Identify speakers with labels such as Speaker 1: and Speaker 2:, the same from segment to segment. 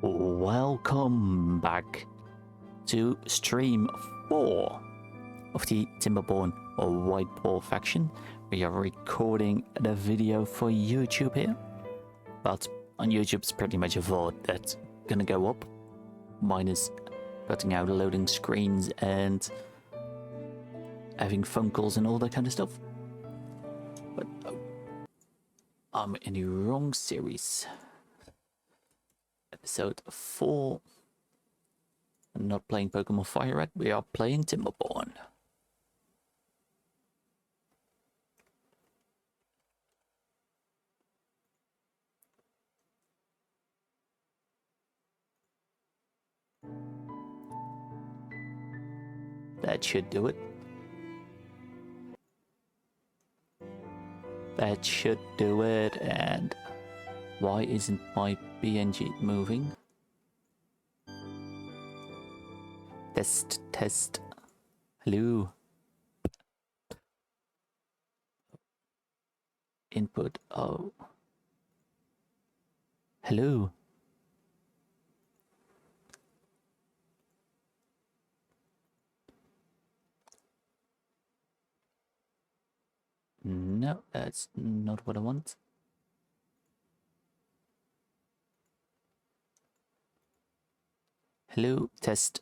Speaker 1: Welcome back to stream 4 of the Timberborn Whitepaw Faction. We are recording the video for YouTube here, but on YouTube it's pretty much a VOD that's gonna go up, minus cutting out loading screens and having phone calls and all that kind of stuff. But I'm in the wrong series. Episode 4. I'm not playing Pokemon Fire Red, we are playing Timberborn. That should do it. That should do it. And why isn't my PNG moving? Test. Hello. Input. Oh. Hello. No, that's not what I want. Hello, test.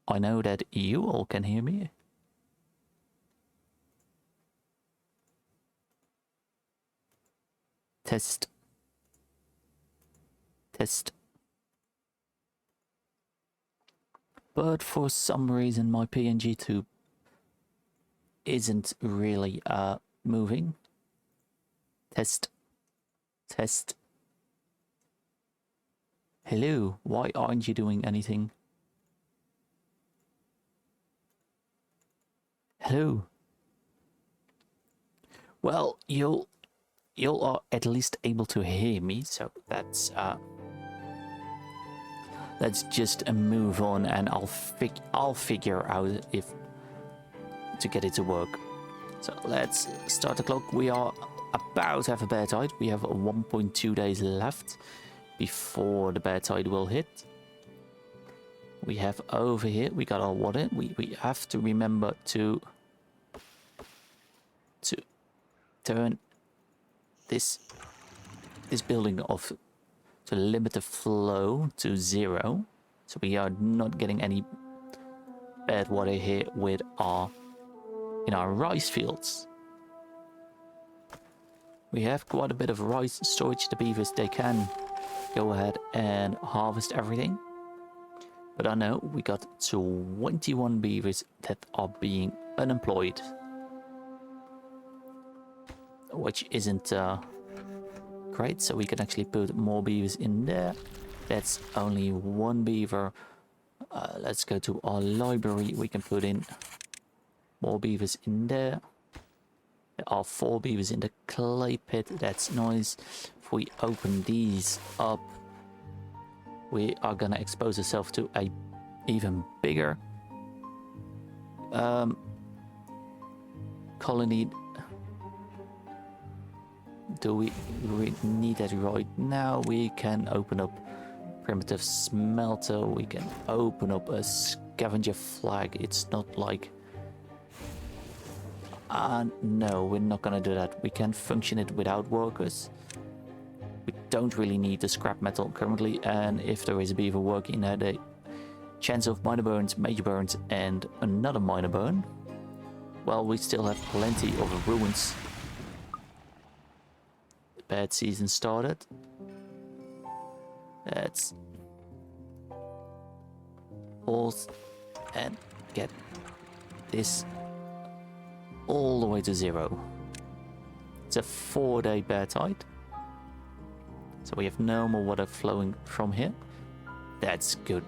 Speaker 1: I know that you all can hear me. Test. But for some reason my PNG tube isn't really moving. Test. Hello, why aren't you doing anything? Hello. Well, you are at least able to hear me, so that's let's just move on, and I'll figure out if to get it to work. So let's start the clock. We are about to have a bear tide. We have 1.2 days left before the bear tide will hit. We have over here, we got our water. We have to remember to turn this building off to limit the flow to 0, so we are not getting any bad water here with in our rice fields. We have quite a bit of rice storage. The beavers, they can go ahead and harvest everything. But I know we got 21 beavers that are being unemployed, which isn't great. So we can actually put more beavers in there. That's only one beaver. Let's go to our library. We can put in more beavers in there. There are 4 beavers in the clay pit. That's nice. If we open these up, we are gonna expose ourselves to a even bigger colony. Do we need that right now? We can open up primitive smelter. We can open up a scavenger flag. It's not like no, we're not gonna do that. We can function it without workers. We don't really need the scrap metal currently, and if there is a beaver working there, the chance of minor burns, major burns, and another minor burn, well, we still have plenty of ruins. The bad season started. Let's pause and get this all the way to 0. It's a 4-day bear tide, so we have no more water flowing from here. That's good.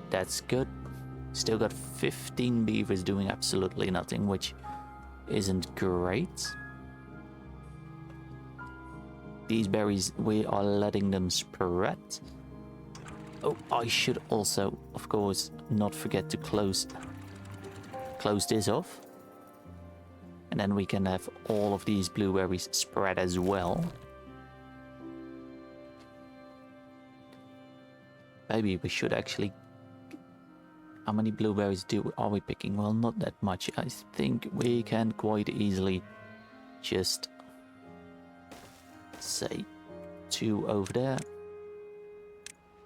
Speaker 1: Still got 15 beavers doing absolutely nothing, which isn't great. These berries, we are letting them spread. Oh, I should also, of course, not forget to close this off. And then we can have all of these blueberries spread as well. Maybe we should actually... How many blueberries are we picking? Well, not that much. I think we can quite easily just say 2 over there.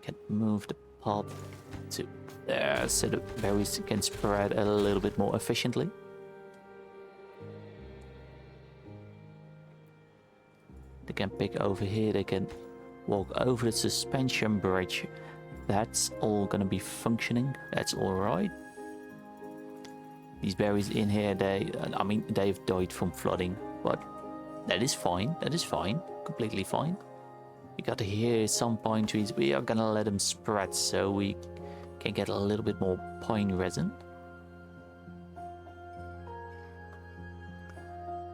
Speaker 1: Can move the pop to there so the berries can spread a little bit more efficiently. They can pick over here, they can walk over the suspension bridge. That's all gonna be functioning. That's all right. These berries in here, they've died from flooding, but that is fine. That is fine. Completely fine. We got here some pine trees. We are gonna let them spread so we can get a little bit more pine resin.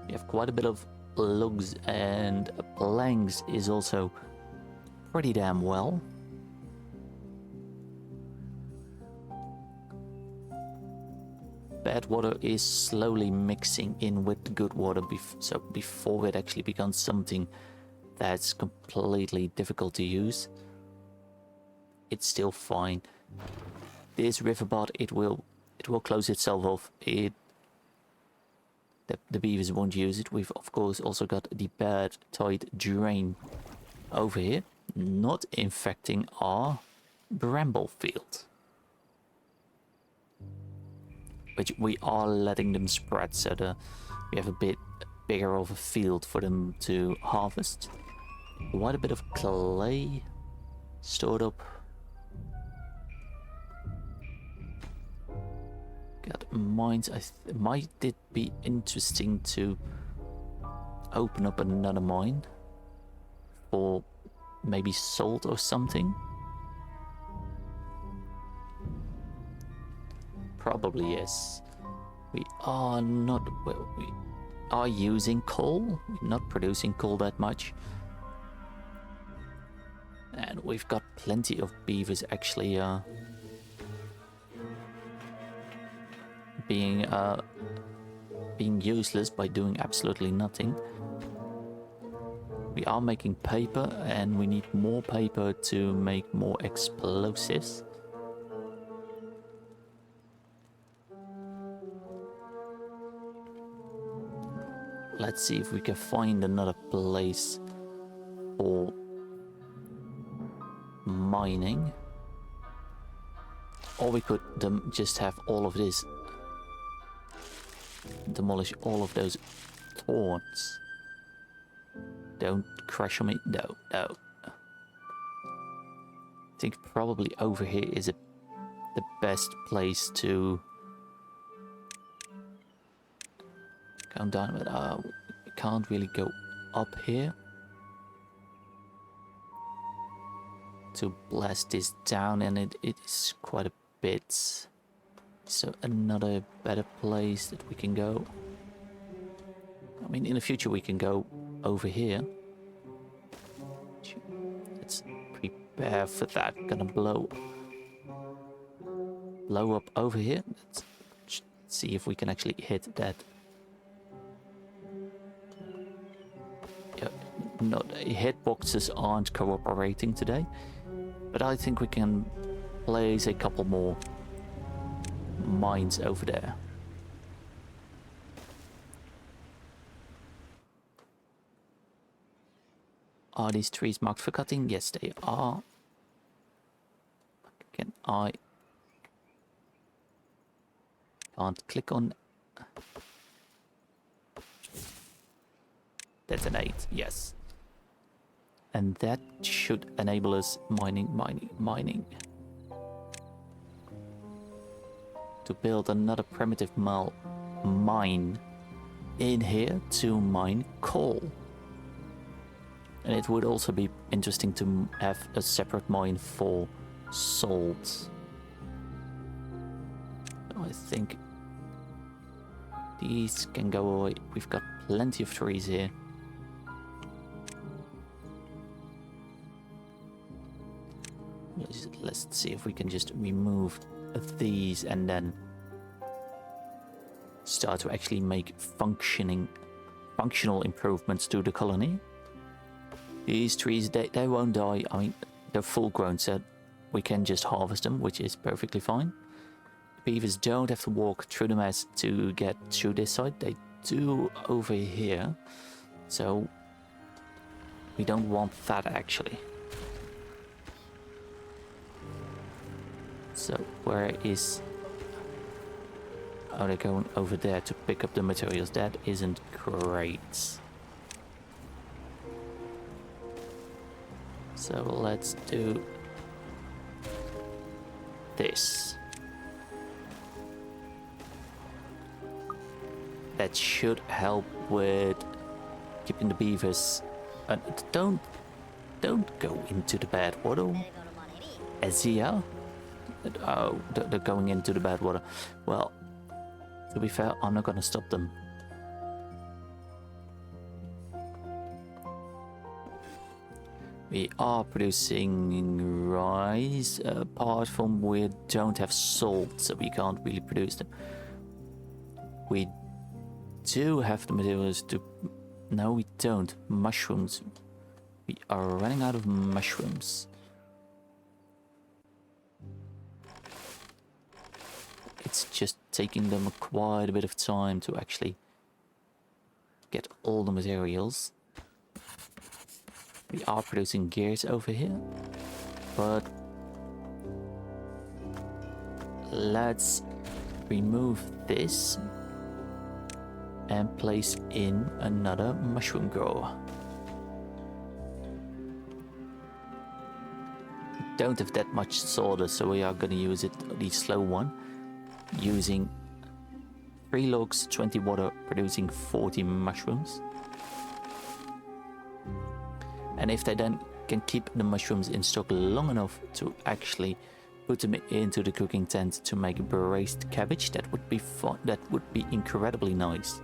Speaker 1: We have quite a bit of logs, and planks is also pretty damn well. Bad water is slowly mixing in with the good water, so before it actually becomes something that's completely difficult to use, it's still fine. This riverbed, it will close itself off. The beavers won't use it. We've of course also got the bad tide drain over here, not infecting our bramble field, but we are letting them spread so we have a bit bigger of a field for them to harvest. Quite a bit of clay stored up. Got mines. Might it be interesting to open up another mine for maybe salt or something? Probably yes. We are not... Well, we are using coal. We're not producing coal that much. And we've got plenty of beavers actually being useless by doing absolutely nothing. We are making paper, and we need more paper to make more explosives. Let's see if we can find another place for mining. Or we could just have all of this. Demolish all of those thorns. Don't crash on me. No, no. I think probably over here is the best place to go down. But we can't really go up here to blast this down, and it is quite a bit. So another better place that we can go. I mean, in the future we can go over here. Let's prepare for that. Gonna blow up over here. Let's see if we can actually hit that. Yeah, no, hitboxes aren't cooperating today, but I think we can place a couple more mines over there. Are these trees marked for cutting? Yes, they are. Can I... Can't click on... Detonate, yes. And that should enable us mining. To build another primitive mine in here to mine coal. And it would also be interesting to have a separate mine for salt. I think these can go away. We've got plenty of trees here. Let's see if we can just remove these and then start to actually make functional improvements to the colony. These trees, they won't die. I mean, they're full grown, so we can just harvest them, which is perfectly fine. Beavers don't have to walk through the mess to get through this side. They do over here. So we don't want that actually. So where is... Oh, they're going over there to pick up the materials. That isn't great. So let's do this. That should help with keeping the beavers. Don't go into the bad water. Ezia? Oh, they're going into the bad water. Well, to be fair, I'm not gonna stop them. We are producing rice, apart from we don't have salt, so we can't really produce them. We do have the materials to... No, we don't. Mushrooms. We are running out of mushrooms. It's just taking them quite a bit of time to actually get all the materials. We are producing gears over here, but let's remove this and place in another mushroom grower. We don't have that much solder, so we are going to use it the slow one, using 3 logs, 20 water, producing 40 mushrooms. And if they then can keep the mushrooms in stock long enough to actually put them into the cooking tent to make braised cabbage, that would be fun. That would be incredibly nice.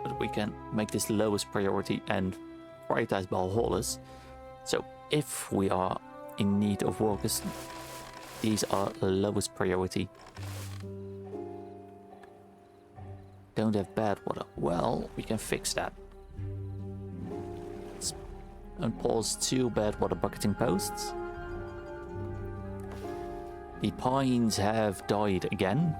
Speaker 1: But we can make this lowest priority and prioritize Valhallas. So if we are in need of workers, these are the lowest priority. Don't have bad water. Well, we can fix that. Let's unpause 2 bad water bucketing posts. The pines have died again.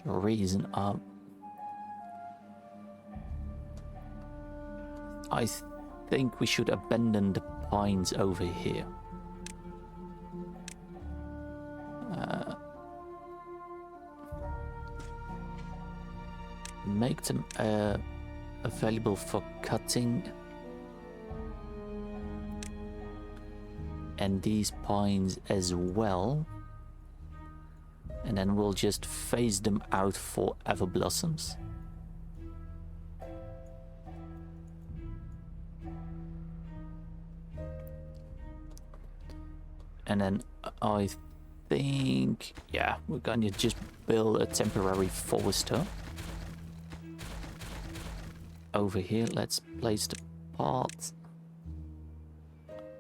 Speaker 1: The reason I think we should abandon the pines over here. Make them available for cutting, and these pines as well, and then we'll just phase them out for ever blossoms. And then I think, yeah, we're gonna just build a temporary forester over here. Let's place the path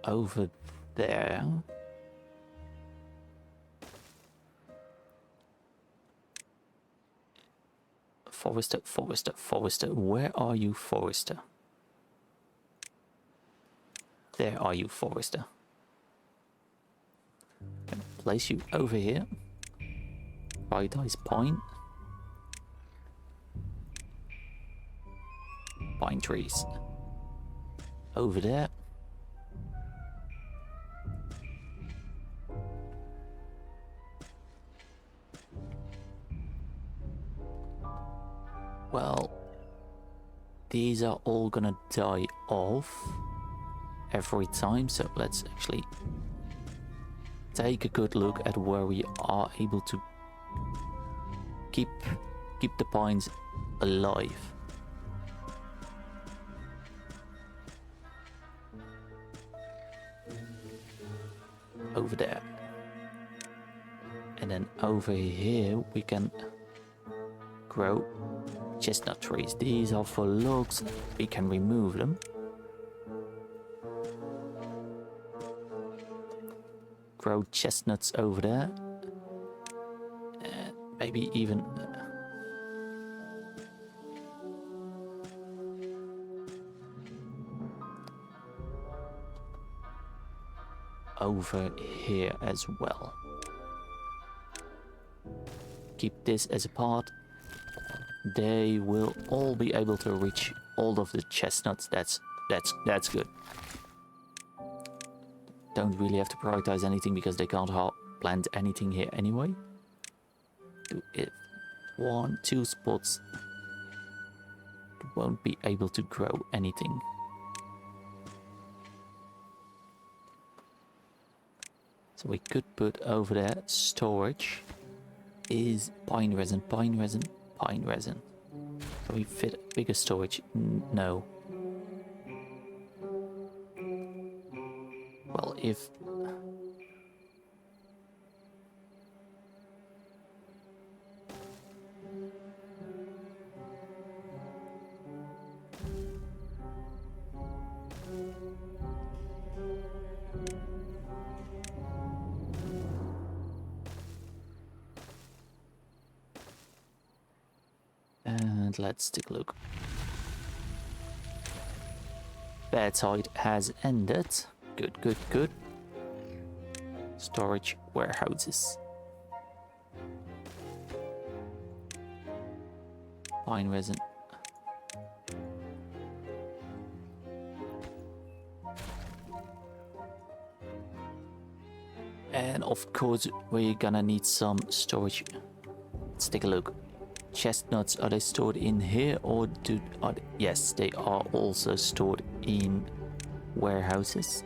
Speaker 1: over there. Forester, forester, forester. Where are you, forester? There are you, forester. Place you over here. Prioritize pine. Pine trees. Over there. Well, these are all gonna die off every time, so let's actually take a good look at where we are able to keep the pines alive. Over there. And then over here we can grow chestnut trees. These are for logs. We can remove them. Grow chestnuts over there. Maybe even over here as well. Keep this as a part. They will all be able to reach all of the chestnuts. That's good. Don't really have to prioritize anything because they can't plant anything here anyway. Do it 1, 2 spots. Won't be able to grow anything. So we could put over there storage is pine resin, pine resin, pine resin. Can we fit bigger storage? No. Well, if and let's take a look. Bad side has ended. Good, good, good. Storage warehouses. Pine resin. And of course, we're gonna need some storage. Let's take a look. Chestnuts, are they stored in here or yes, they are also stored in warehouses.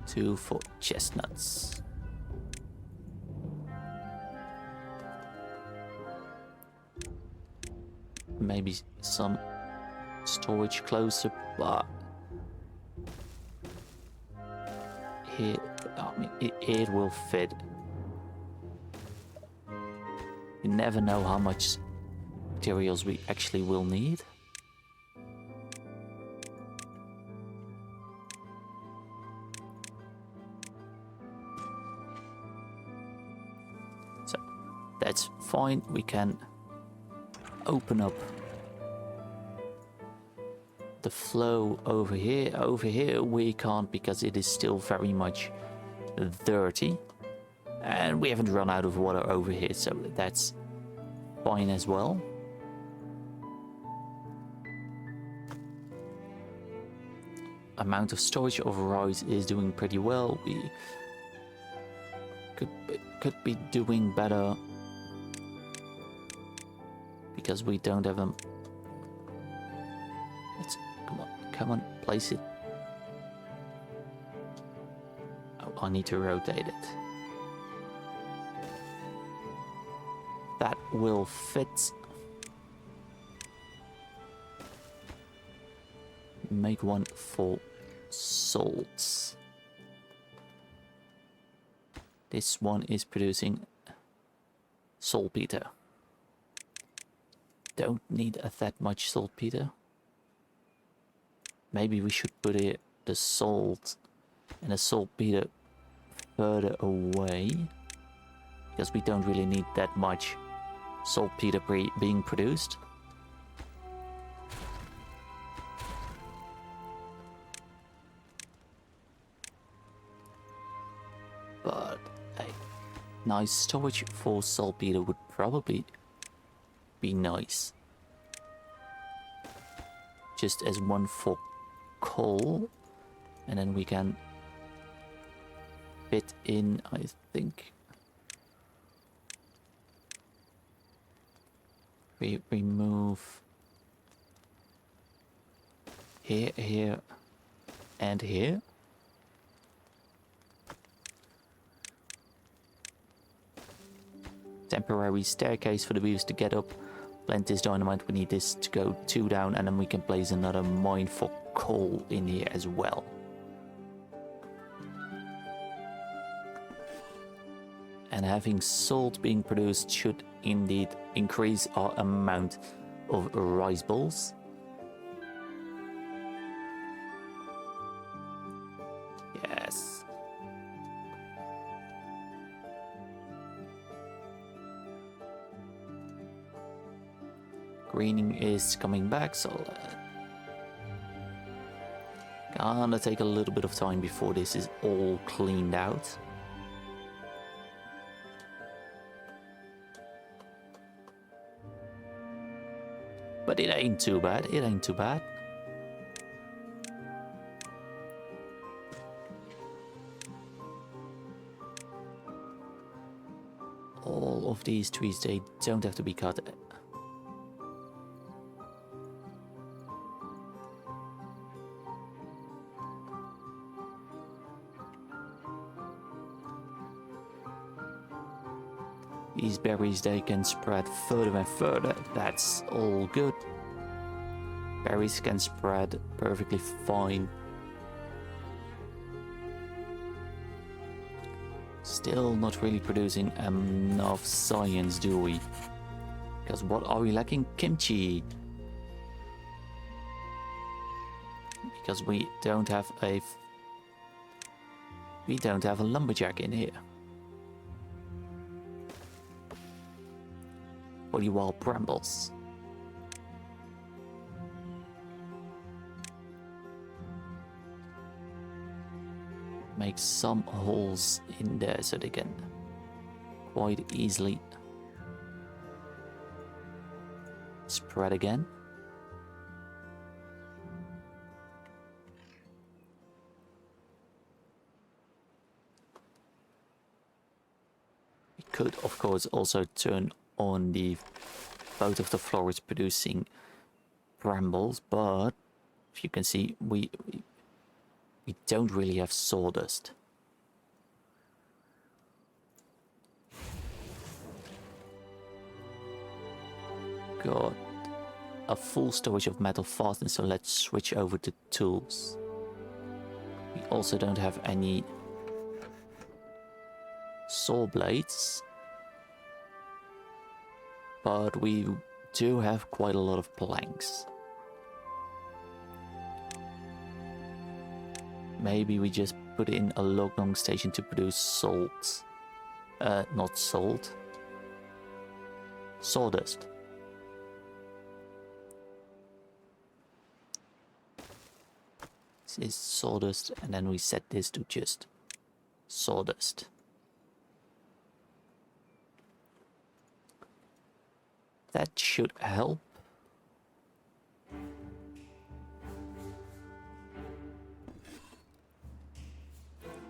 Speaker 1: Two for chestnuts. Maybe some storage closer, but here, I mean, it will fit. You never know how much materials we actually will need. So that's fine. We can open up the flow over here. Over here we can't because it is still very much dirty, and we haven't run out of water over here, so that's fine as well. Amount of storage of rice is doing pretty well. We could be doing better because we don't have them. Let's come on, place it. Oh, I need to rotate it. That will fit. Make one for salts. This one is producing saltpeter. Don't need that much saltpeter. Maybe we should put the salt and the saltpeter further away, because we don't really need that much saltpeter being produced. But a nice storage for saltpeter would probably be nice. Just as one for coal, and then we can fit in, I think, we remove here, here, and here. Temporary staircase for the beavers to get up. Plant this dynamite, we need this to go 2 down, and then we can place another mine for coal in here as well. And having salt being produced should indeed increase our amount of rice balls. Yes. greening is coming back, so gonna take a little bit of time before this is all cleaned out. But it ain't too bad, it ain't too bad. All of these trees, they don't have to be cut. These berries, they can spread further and further. That's all good. Berries can spread perfectly fine. Still not really producing enough science, do we? Because what are we lacking? Kimchi. Because we don't have a lumberjack in here. For the wild brambles. Make some holes in there so they can quite easily spread again. We could, of course, also turn on the both of the floors producing brambles, but if you can see, we don't really have sawdust. Got a full storage of metal fasteners, so let's switch over to tools. We also don't have any saw blades, but we do have quite a lot of planks. Maybe we just put in a log station to produce salt. Not salt. Sawdust. This is sawdust, and then we set this to just sawdust. That should help.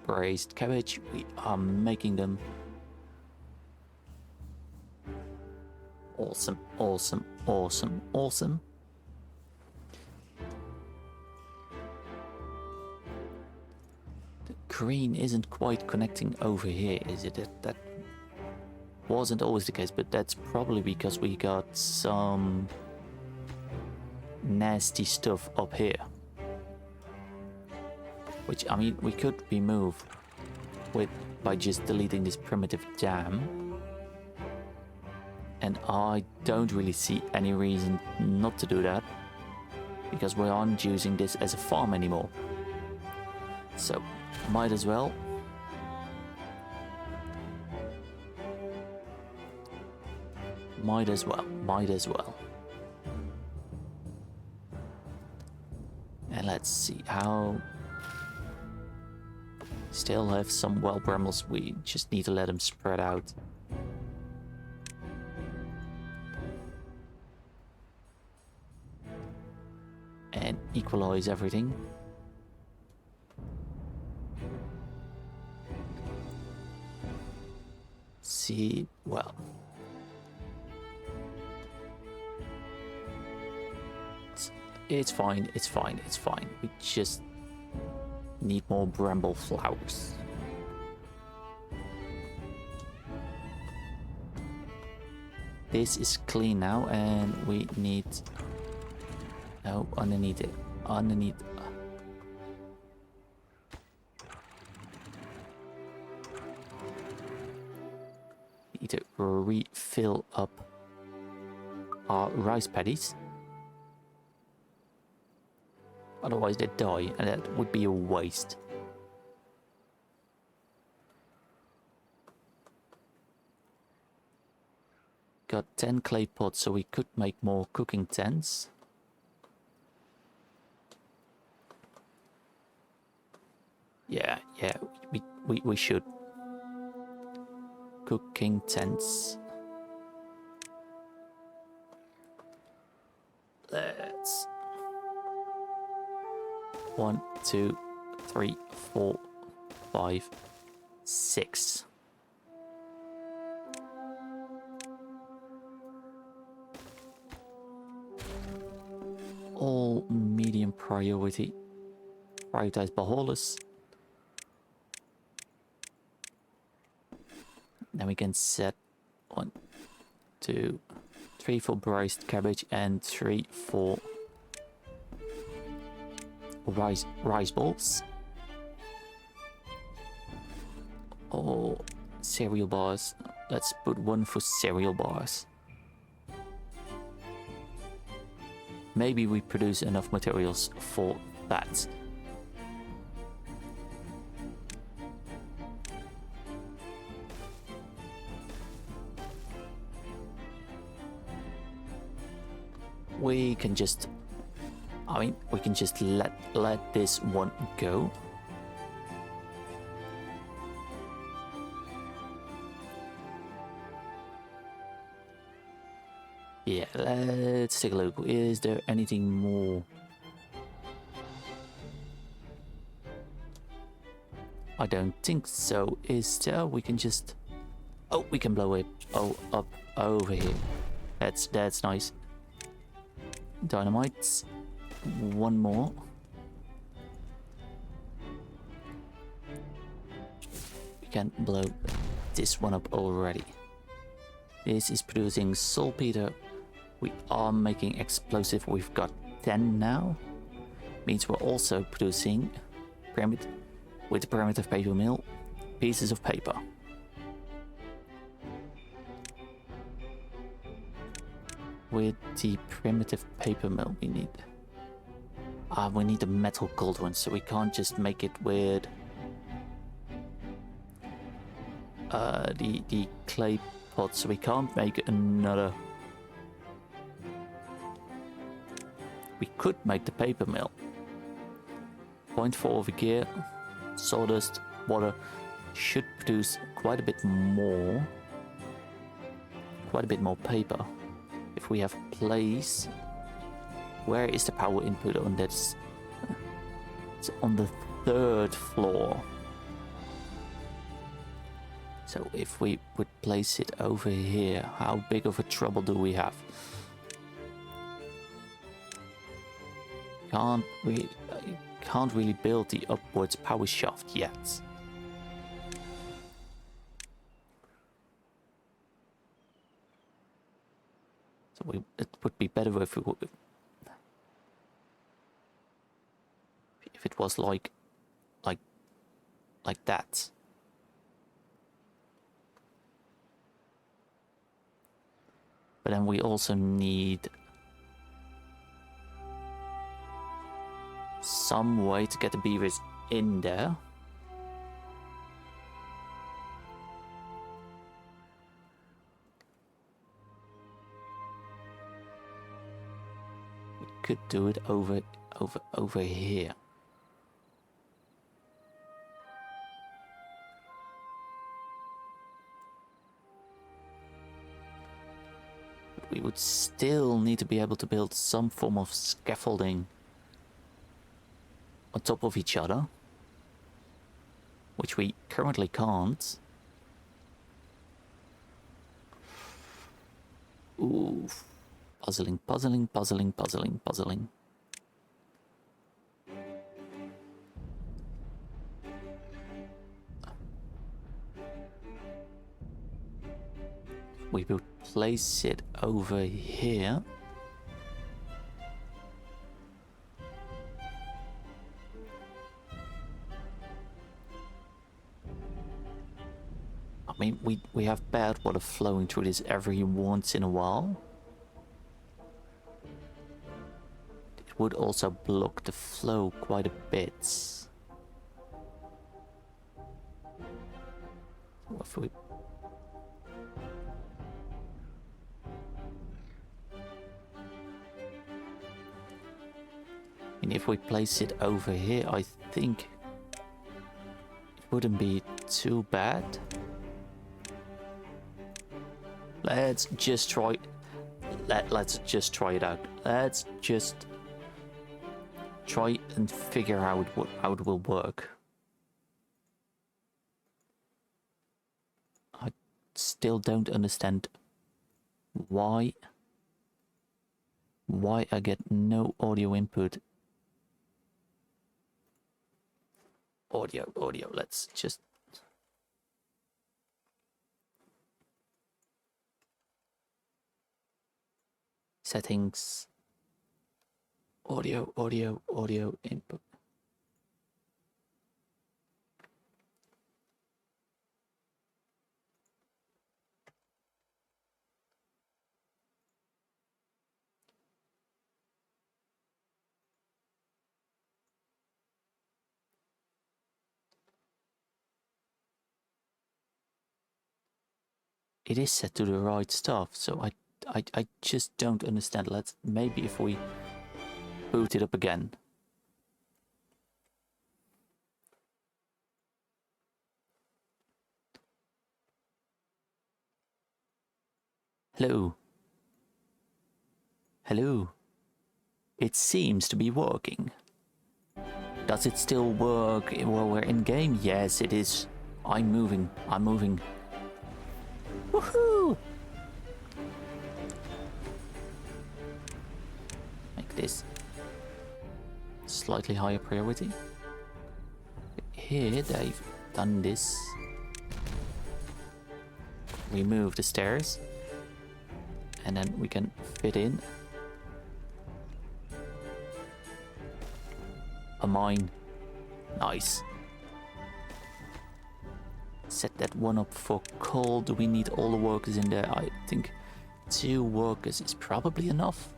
Speaker 1: Braised cabbage, we are making them. Awesome, awesome, awesome, awesome. The green isn't quite connecting over here, is it? That wasn't always the case, but that's probably because we got some nasty stuff up here. Which, I mean, we could remove by just deleting this primitive dam. And I don't really see any reason not to do that, because we aren't using this as a farm anymore. So, might as well. Might as well. And let's see how... Still have some wild brambles, we just need to let them spread out. And equalize everything. See, well... It's fine. We just need more bramble flowers. This is clean now, and we need... No, underneath it. Need to refill up our rice paddies. Otherwise they die, and that would be a waste. got 10 clay pots, so we could make more cooking tents. Yeah, we should. Cooking tents. Let's 1, 2, 3, 4, 5, 6. All medium priority. Prioritized by haulers. Then we can set 1, 2, 3 for braised cabbage and 3 for rice balls. Or cereal bars. Let's put 1 for cereal bars. Maybe we produce enough materials for that. We can just, we can just let this one go. Yeah, let's take a look. Is there anything more? I don't think so. Is there? We can just... Oh, we can blow it. Oh, up over here. That's nice. Dynamites. 1 more. We can blow this one up already. This is producing saltpeter. We are making explosive. We've got 10 now. Means we're also producing pyramid with the primitive paper mill pieces of paper. With the primitive paper mill we need a metal cauldron, so we can't just make it with the clay pot, so we can't make another. We could make the paper mill. 0.4 over here, sawdust, water should produce quite a bit more paper. If we have place, where is the power input on this? It's on the 3rd floor. So if we would place it over here, how big of a trouble do we have? Can't really build the upwards power shaft yet. So it would be better if it was like that. But then we also need some way to get the beavers in there. We could do it over here. But we would still need to be able to build some form of scaffolding on top of each other, which we currently can't. Ooh, puzzling. We will place it over here. I mean, we have bad water flowing through this every once in a while. It would also block the flow quite a bit. So if we... And if we place it over here, I think it wouldn't be too bad. Let's just try. Let's just try it out. Let's just try and figure out how it will work. I still don't understand why I get no audio input. Audio, let's just... Settings. Audio input. It is set to the right stuff, so I just don't understand. Let's maybe if we boot it up again. Hello. Hello. It seems to be working. Does it still work while we're in game? Yes, it is. I'm moving. Woohoo! Make this slightly higher priority. Here they've done this. Remove the stairs. And then we can fit in a mine. Nice. Set that one up for coal. Do we need all the workers in there? I think 2 workers is probably enough.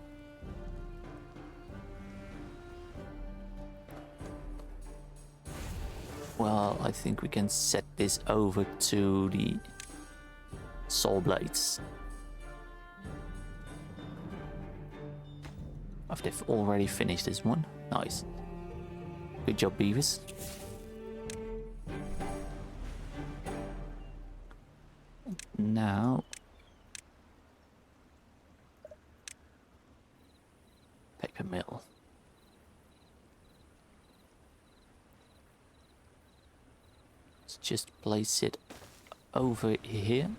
Speaker 1: Well, I think we can set this over to the saw blades. After they've already finished this one. Nice. Good job, beavers. Now, paper mill. Let's just place it over here.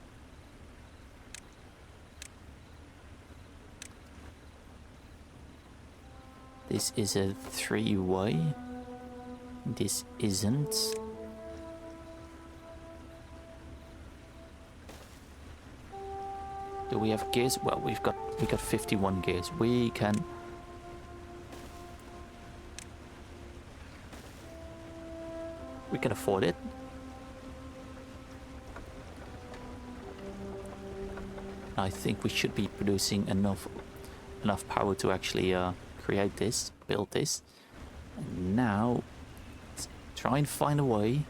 Speaker 1: This is a 3-way. This isn't. Do we have gears? Well, we got 51 gears. We can afford it. I think we should be producing enough power to actually create this, build this. And now let's try and find a way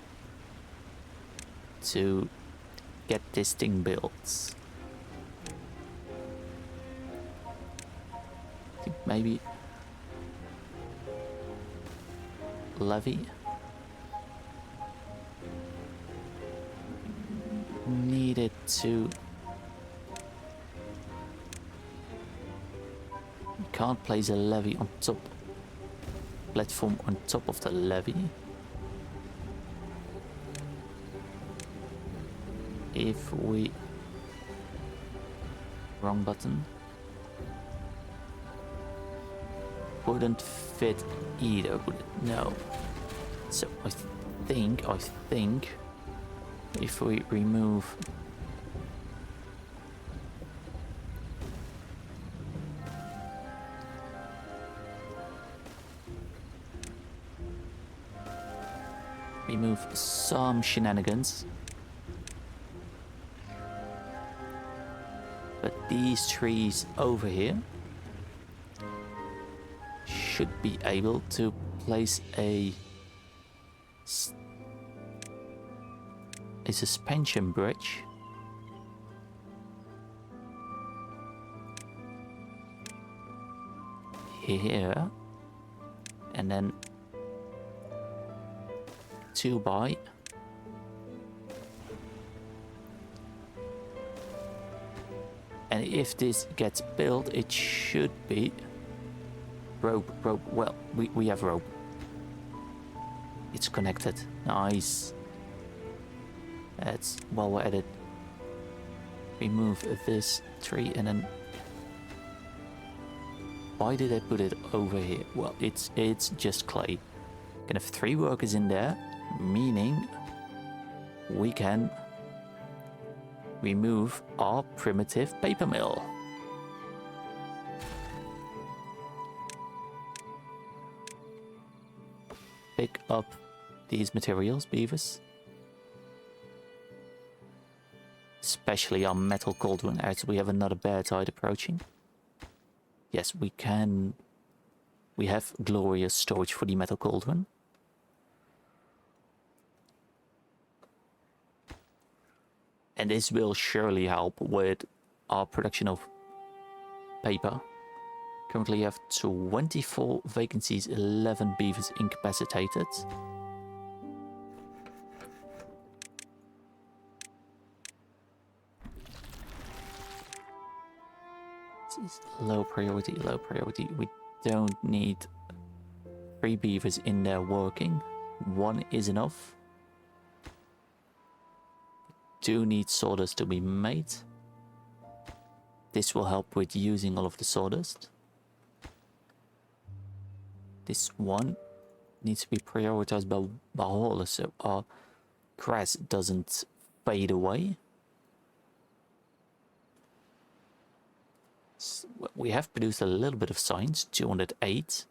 Speaker 1: to get this thing built. I think maybe levy. Needed to... Can't place a levy on top, platform on top of the levy. If we... Wrong button. Wouldn't fit either, would it? No. So I think if we remove some shenanigans, but these trees over here should be able to place a suspension bridge here And then 2 by. And if this gets built, it should be rope. Well, we have rope. It's connected. Nice. That's while we're at it. Remove this tree and then. Why did I put it over here? Well, it's just clay. Can have 3 workers in there, meaning we can remove our primitive paper mill. Pick up these materials, beavers. Especially our metal cauldron, as we have another bear tide approaching. Yes, we can. We have glorious storage for the metal cauldron. And this will surely help with our production of paper. Currently have 24 vacancies, 11 beavers incapacitated. This is low priority, low priority. We don't need 3 beavers in there working. 1 is enough. Do need sawdust to be made. This will help with using all of the sawdust. This one needs to be prioritized by haulers so our grass doesn't fade away. So we have produced a little bit of signs, 208.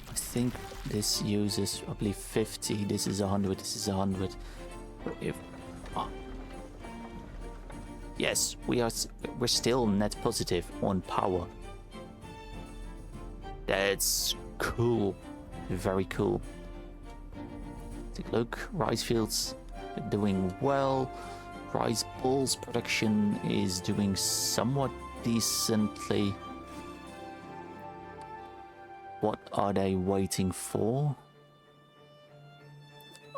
Speaker 1: I think this uses, I believe, 50. This is 100. This is 100. If yes, we're still net positive on power. That's cool. Very cool. Take a look. Rice fields are doing well. Rice balls production is doing somewhat decently. What are they waiting for?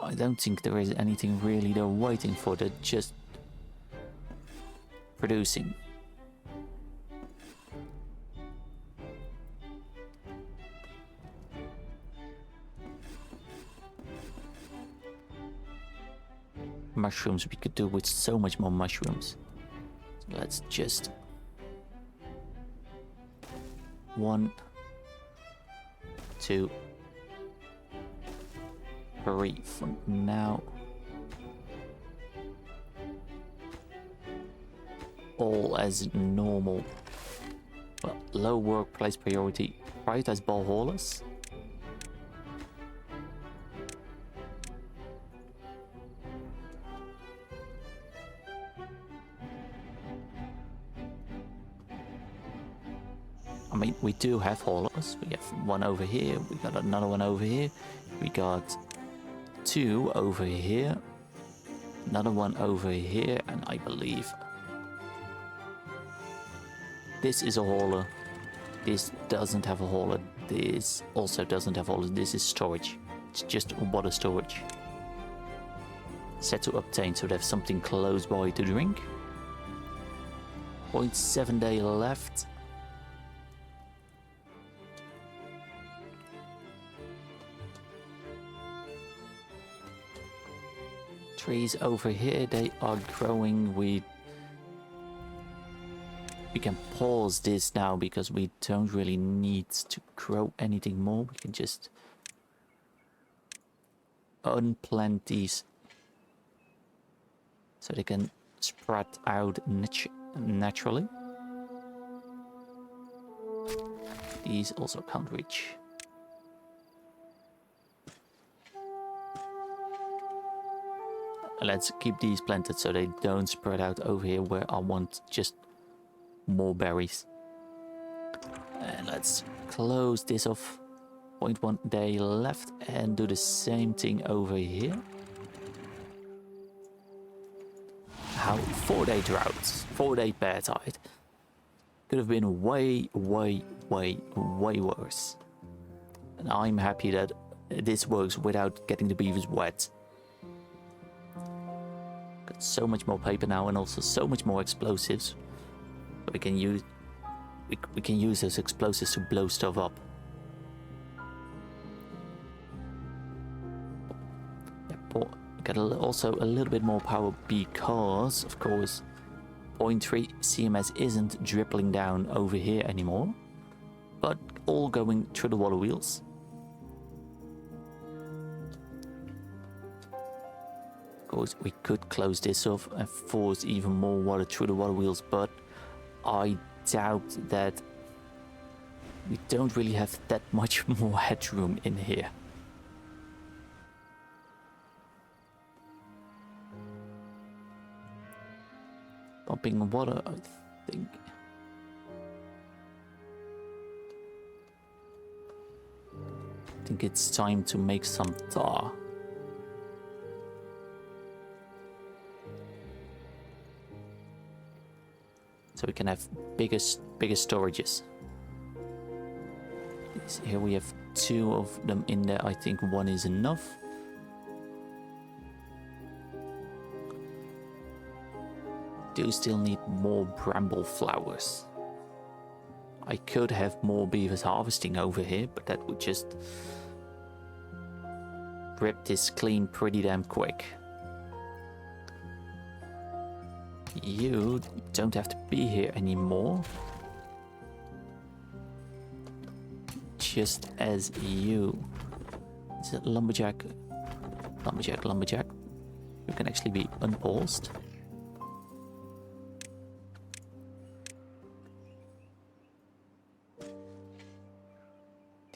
Speaker 1: I don't think there is anything really they're waiting for. They're just producing. Mushrooms, we could do with so much more mushrooms. So let's just 1, 2, 3 for now. All as normal. Well, low workplace priority. Prioritize ball haulers. I mean, we do have haulers. We have 1 over here. We got another 1 over here. We got 2 over here. Another 1 over here. And I believe this is a hauler. This doesn't have a hauler. This also doesn't have a hauler. This is storage. It's just water storage. Set to obtain, so they have something close by to drink. 0.7 day left. Trees over here, they are growing. We can pause this now because we don't really need to grow anything more. We can just unplant these so they can spread out naturally. These also can't reach. Let's keep these planted so they don't spread out over here where I want just more berries. And let's close this off 0.1 day left, and do the same thing over here. How 4-day droughts, 4-day bear tide. Could have been way worse. And I'm happy that this works without getting the beavers wet. Got so much more paper now, and also so much more explosives. We can use those explosives to blow stuff up. Get also a little bit more power because, of course, 0.3 CMS isn't dribbling down over here anymore, but all going through the water wheels. Of course, we could close this off and force even more water through the water wheels, but I doubt that we don't really have that much more headroom in here. Pumping water, I think. I think it's time to make some tar. So we can have bigger storages. Here we have 2 of them in there. I think 1 is enough. Do still need more bramble flowers. I could have more beavers harvesting over here, but that would just rip this clean pretty damn quick. You don't have to be here anymore. Just as you. Is it lumberjack? Lumberjack. You can actually be unpaused.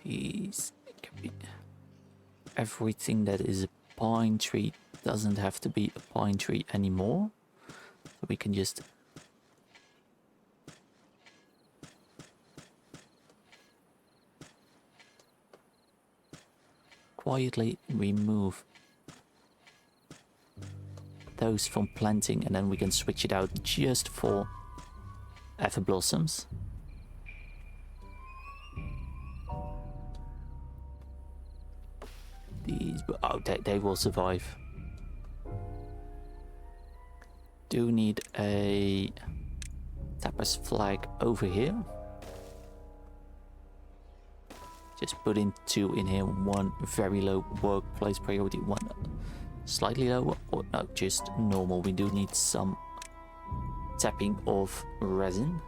Speaker 1: These can be everything that is a pine tree doesn't have to be a pine tree anymore. So we can just quietly remove those from planting, and then we can switch it out just for apple blossoms. These, oh, they will survive. Do need a tapper's flag over here. Just put in 2 in here, 1 very low workplace priority, 1 slightly lower, or no, just normal. We do need some tapping of resin.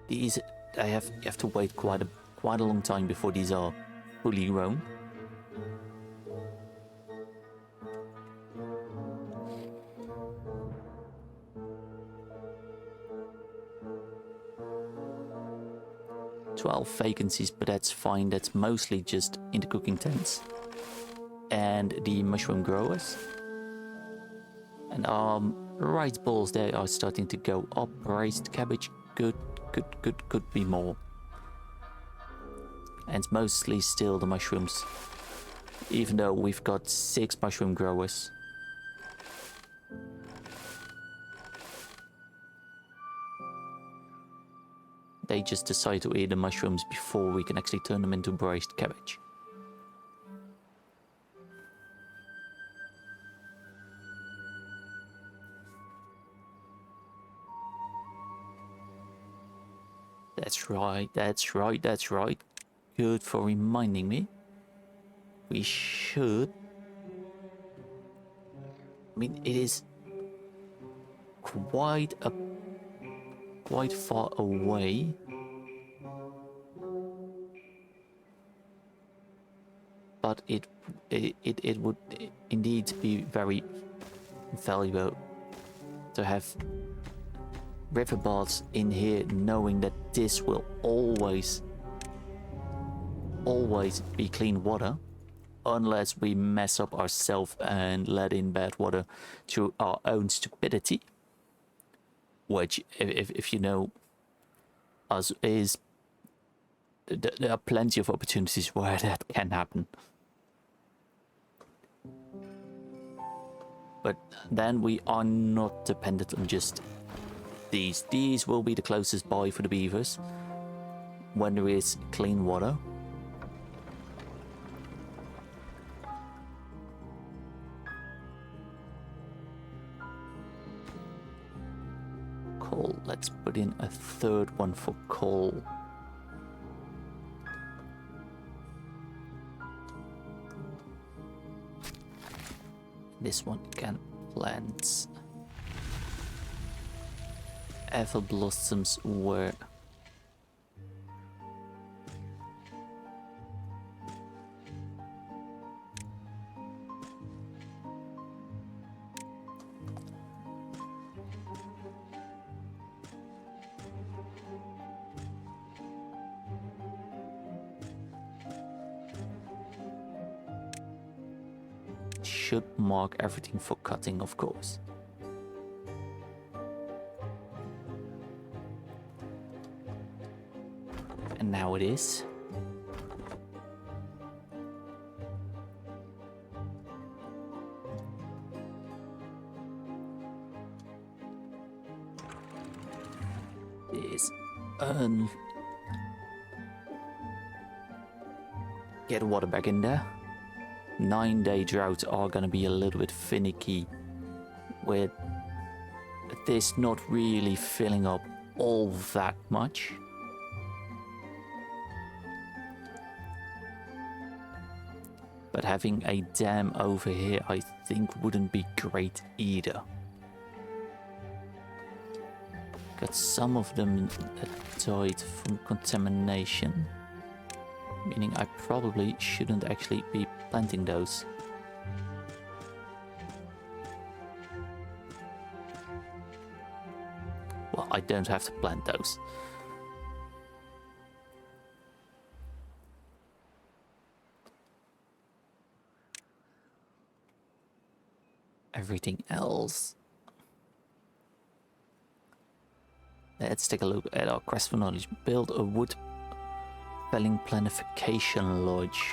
Speaker 1: These you have to wait quite a long time before these are fully grown. "12 vacancies, but that's fine. That's mostly just in the cooking tents and the mushroom growers. And rice balls, they are starting to go up. Raised cabbage, could be more. And it's mostly still the mushrooms, even though we've got 6 mushroom growers. They just decide to eat the mushrooms before we can actually turn them into braised cabbage. That's right. Good for reminding me. We should... I mean, it is quite far away. But it would indeed be very valuable to have river baths in here, knowing that this will always be clean water, unless we mess up ourselves and let in bad water through our own stupidity. which, if you know us, is there are plenty of opportunities where that can happen. But then we are not dependent on just these. These will be the closest by for the beavers when there is clean water. Coal. Let's put in a third one for coal. This one can plant apple blossoms where should mark everything for cutting, of course. And now it is. This get water back in there. 9-day droughts are gonna be a little bit finicky with this not really filling up all that much. But having a dam over here I think wouldn't be great either. Got some of them that died from contamination, meaning I probably shouldn't actually be planting those. Well, I don't have to plant those. Everything else. Let's take a look at our quest for knowledge. Build a wood felling planification lodge.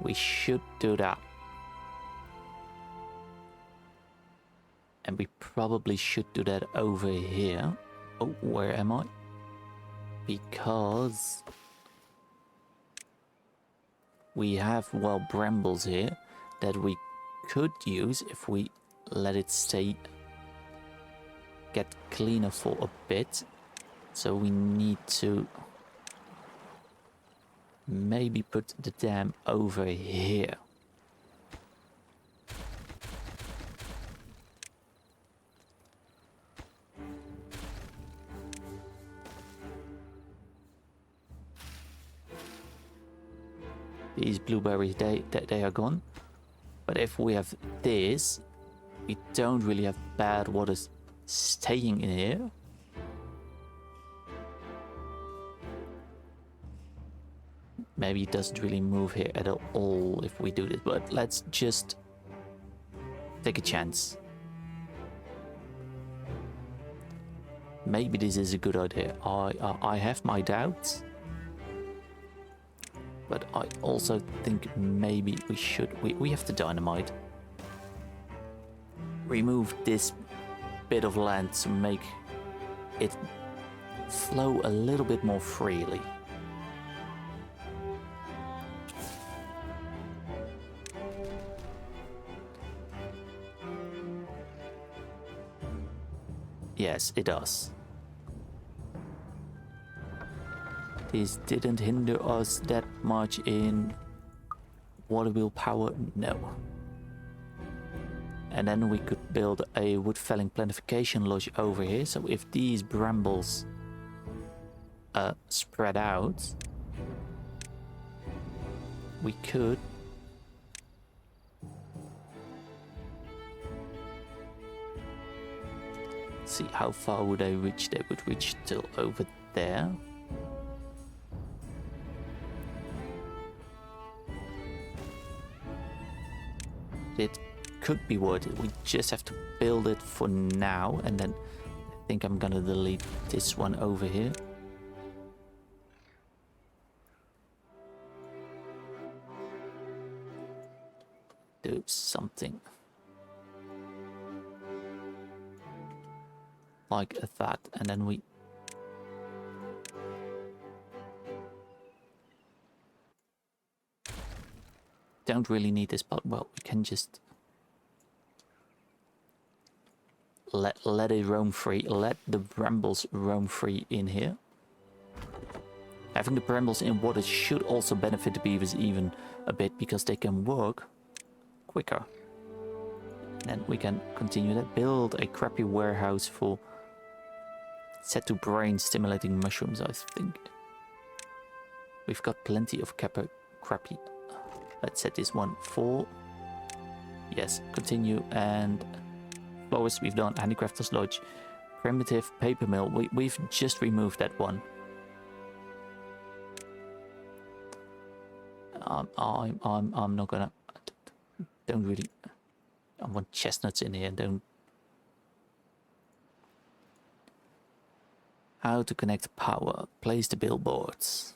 Speaker 1: We should do that. And we probably should do that over here. Oh, where am I? Because we have wild brambles here that we could use if we let it stay get cleaner for a bit. So we need to maybe put the dam over here. These blueberries, they are gone. But if we have this, we don't really have bad water staying in here. Maybe it doesn't really move here at all if we do this, but let's just take a chance. Maybe this is a good idea. I have my doubts, but I also think maybe we should. We have the dynamite. Remove this bit of land to make it flow a little bit more freely. Yes, it does. This didn't hinder us that much in water wheel power, no. And then we could build a wood felling planification lodge over here. So if these brambles spread out, we could see how far would they reach. They would reach till over there. It could be worth it. We just have to build it for now, and then I think I'm gonna delete this one over here. Do something like that, and then we don't really need this, but well, we can just let it roam free. Let the brambles roam free in here. Having the brambles in water should also benefit the beavers even a bit, because they can work quicker. Then we can continue that. Build a crappy warehouse for set to brain stimulating mushrooms, I think. We've got plenty of crappy. Let's set this one for, yes, continue. And florist we've done. Handicrafter's Lodge. Primitive paper mill. We've just removed that one. I'm not gonna, don't really, I want chestnuts in here, don't. How to connect power. Place the billboards.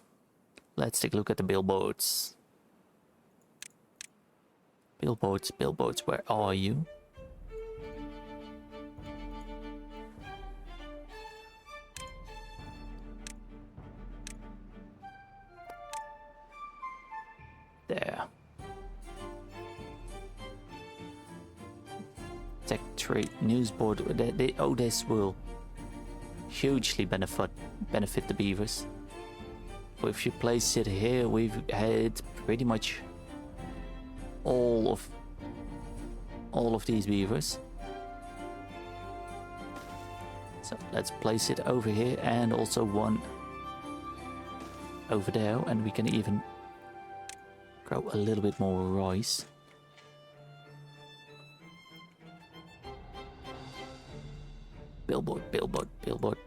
Speaker 1: Let's take a look at the billboards. Billboards, billboards, where are you? There. Tech tree newsboard. Oh, this will hugely benefit the beavers. But if you place it here, we've had pretty much all of these beavers. So let's place it over here, and also one over there, and we can even grow a little bit more rice. Billboard, billboard, billboard.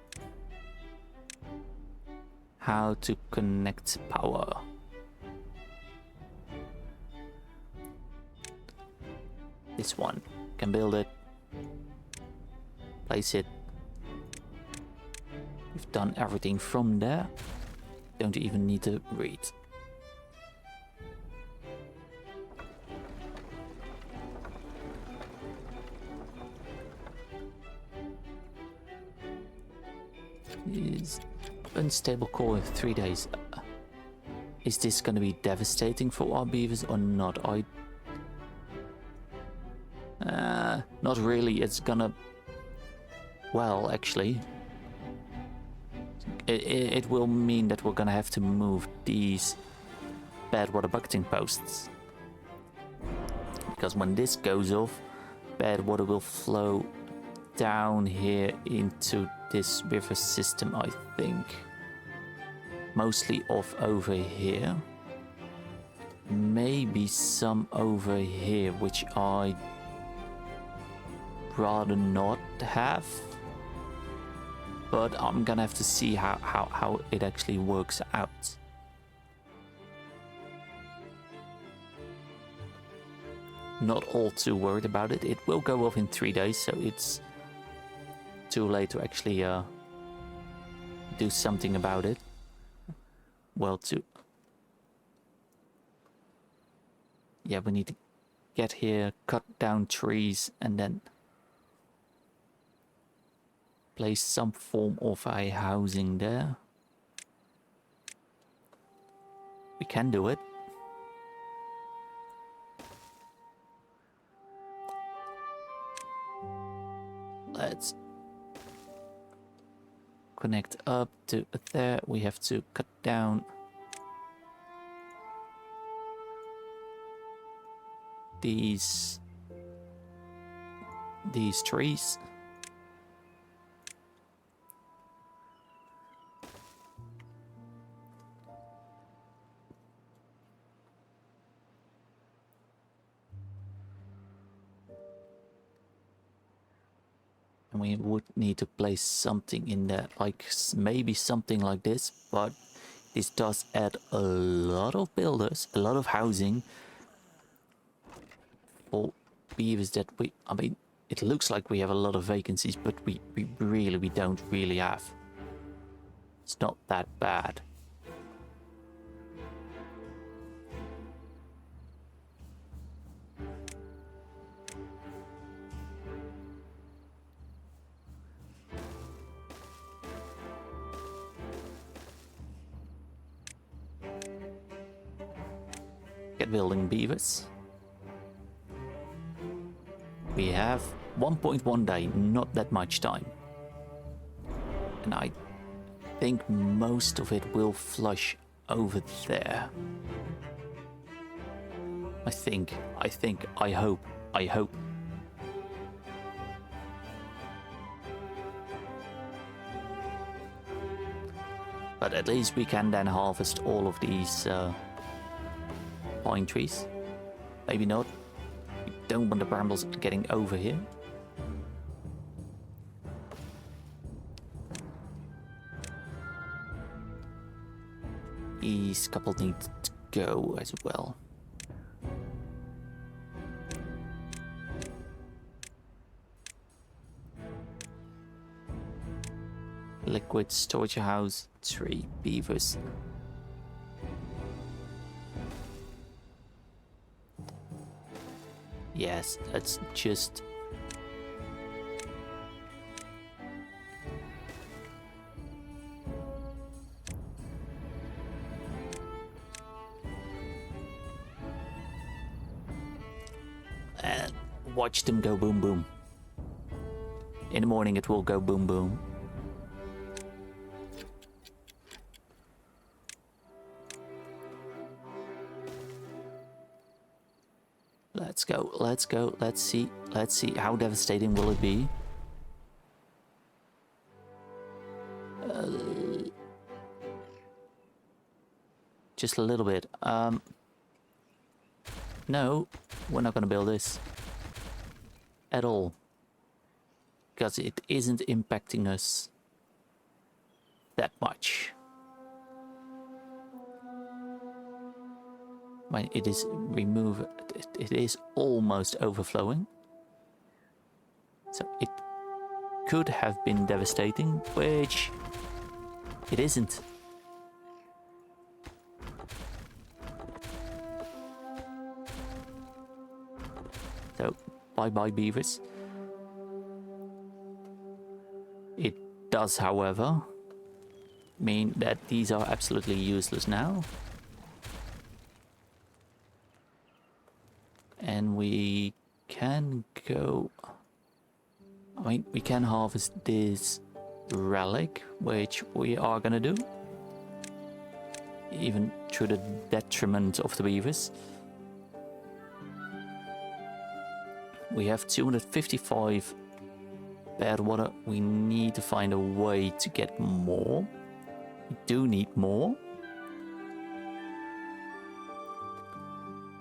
Speaker 1: How to connect power. This one. Can build it. Place it. We've done everything from there. Don't even need to read. Is unstable core in 3 days. Is this going to be devastating for our beavers or not? Not really. It's gonna, well, actually, it will mean that we're gonna have to move these bad water bucketing posts, because when this goes off, bad water will flow down here into this river system, I think. Mostly off over here. Maybe some over here, which I rather not have. But I'm gonna have to see how it actually works out. Not all too worried about it. It will go off in 3 days, so it's too late to actually do something about it. Well, yeah, we need to get here, cut down trees, and then place some form of a housing there. We can do it. Let's connect up to there. We have to cut down these trees. And we would need to place something in there, like maybe something like this, but this does add a lot of builders, a lot of housing for beavers that I mean, it looks like we have a lot of vacancies, but we don't really have. It's not that bad. Get building beavers. We have 1.1 day, not that much time. And I think most of it will flush over there. I hope. But at least we can then harvest all of these pine trees. Maybe not. We don't want the brambles getting over here. These couple need to go as well. Liquid storage house, 3 beavers. Yes, that's just... And watch them go boom boom. In the morning it will go boom boom. Let's go, let's see how devastating will it be. Just a little bit. No, we're not gonna build this at all, because it isn't impacting us that much. When it is removed, it is almost overflowing. So it could have been devastating, which it isn't. So, bye-bye beavers. It does, however, mean that these are absolutely useless now. And we can go... I mean, we can harvest this relic, which we are gonna do. Even through the detriment of the beavers. We have 255 bad water. We need to find a way to get more. We do need more.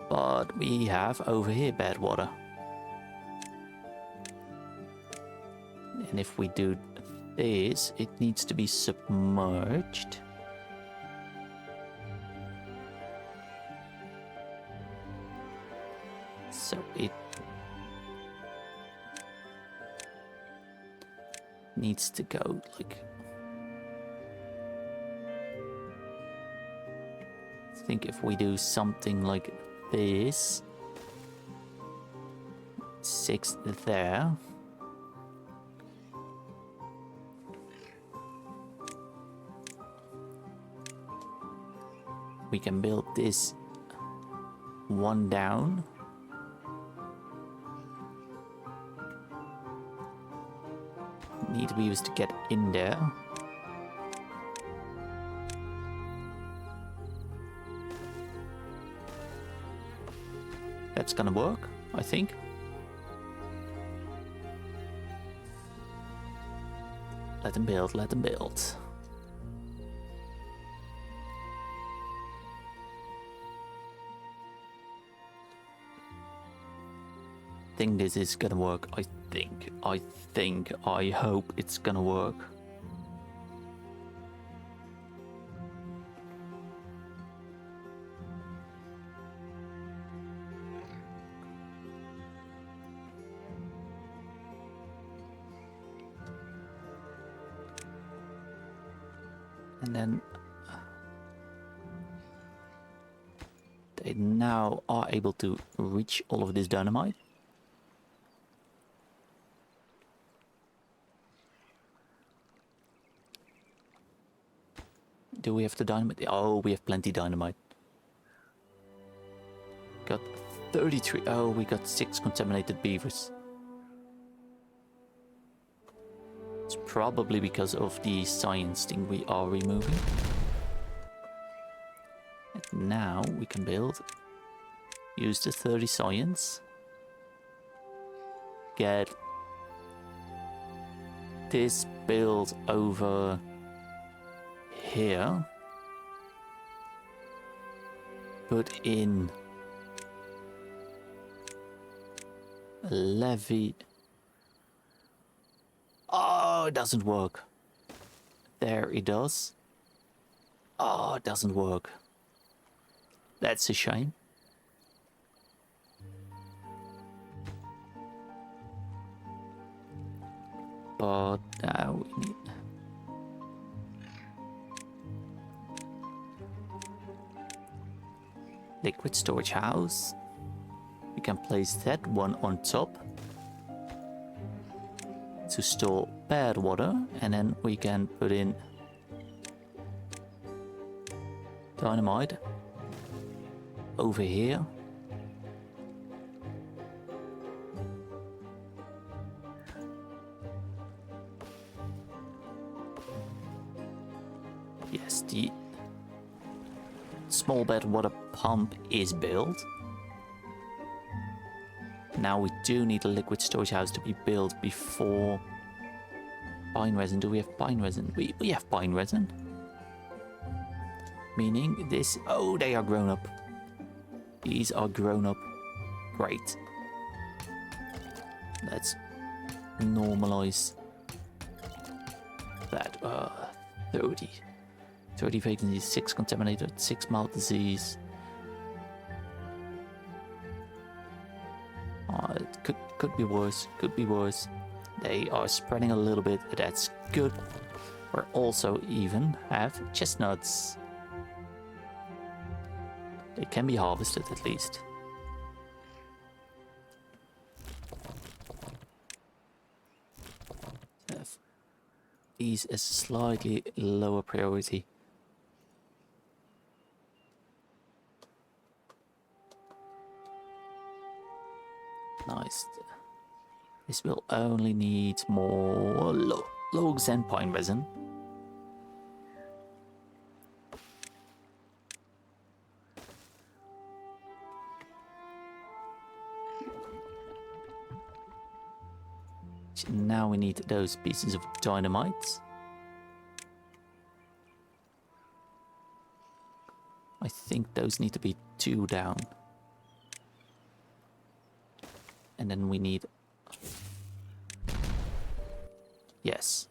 Speaker 1: But we have over here bad water. And if we do this, it needs to be submerged. So it needs to go like... I think if we do something like this, 6 there. We can build this one down. Need to be used to get in there. That's gonna work, I think. Let them build, let them build. I think this is gonna work. I hope it's gonna work. And then they now are able to reach all of this dynamite. Do we have the dynamite? Oh, we have plenty dynamite. Got 33. Oh, we got 6 contaminated beavers. It's probably because of the science thing we are removing. And now we can build. Use the 30 science. Get this build over here. Put in a levy. Oh, it doesn't work. There it does. Oh, it doesn't work. That's a shame. But now we need... liquid storage house. We can place that one on top to store bad water, and then we can put in dynamite over here. Yes, the small bed water pump is built. Now we do need a liquid storage house to be built before pine resin. Do we have pine resin? We have pine resin. Meaning this... oh, they are grown up. These are grown up. Great. Let's normalize that. 30 vacancies, 6 contaminated, 6 mild disease. It could be worse, could be worse. They are spreading a little bit, that's good. We also even have chestnuts. They can be harvested at least. Have these as slightly lower priority. Nice. This will only need more logs and pine resin. Now we need those pieces of dynamite. I think those need to be 2 down. And then we need... yes.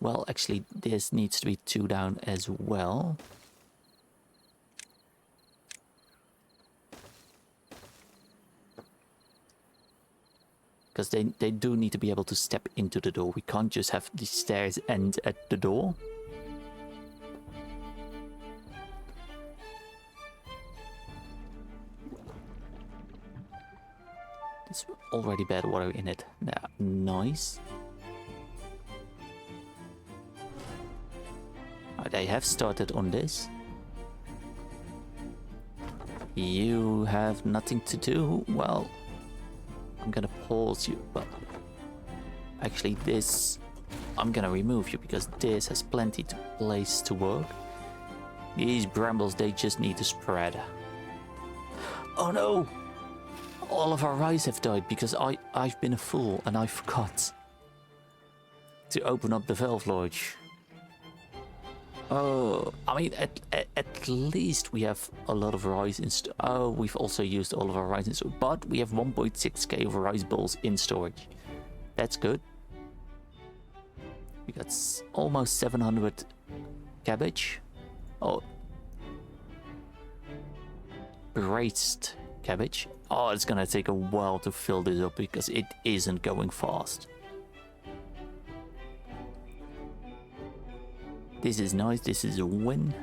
Speaker 1: Well, actually, this needs to be 2 down as well. Because they do need to be able to step into the door. We can't just have the stairs end at the door. There's already bad water in it. Yeah, nice. They have started on this. You have nothing to do. Well, I'm gonna pause you, but actually this, I'm gonna remove you because this has plenty of place to work. These brambles, they just need to spread. Oh no! All of our rice have died because I've been a fool and I forgot to open up the Valve Lodge. Oh, I mean, at least we have a lot of rice in store. Oh, we've also used all of our rice in store, but we have 1.6k of rice balls in storage. That's good. We got almost 700 cabbage. Oh, braised cabbage. Oh, it's gonna take a while to fill this up because it isn't going fast. This is nice, this is a win.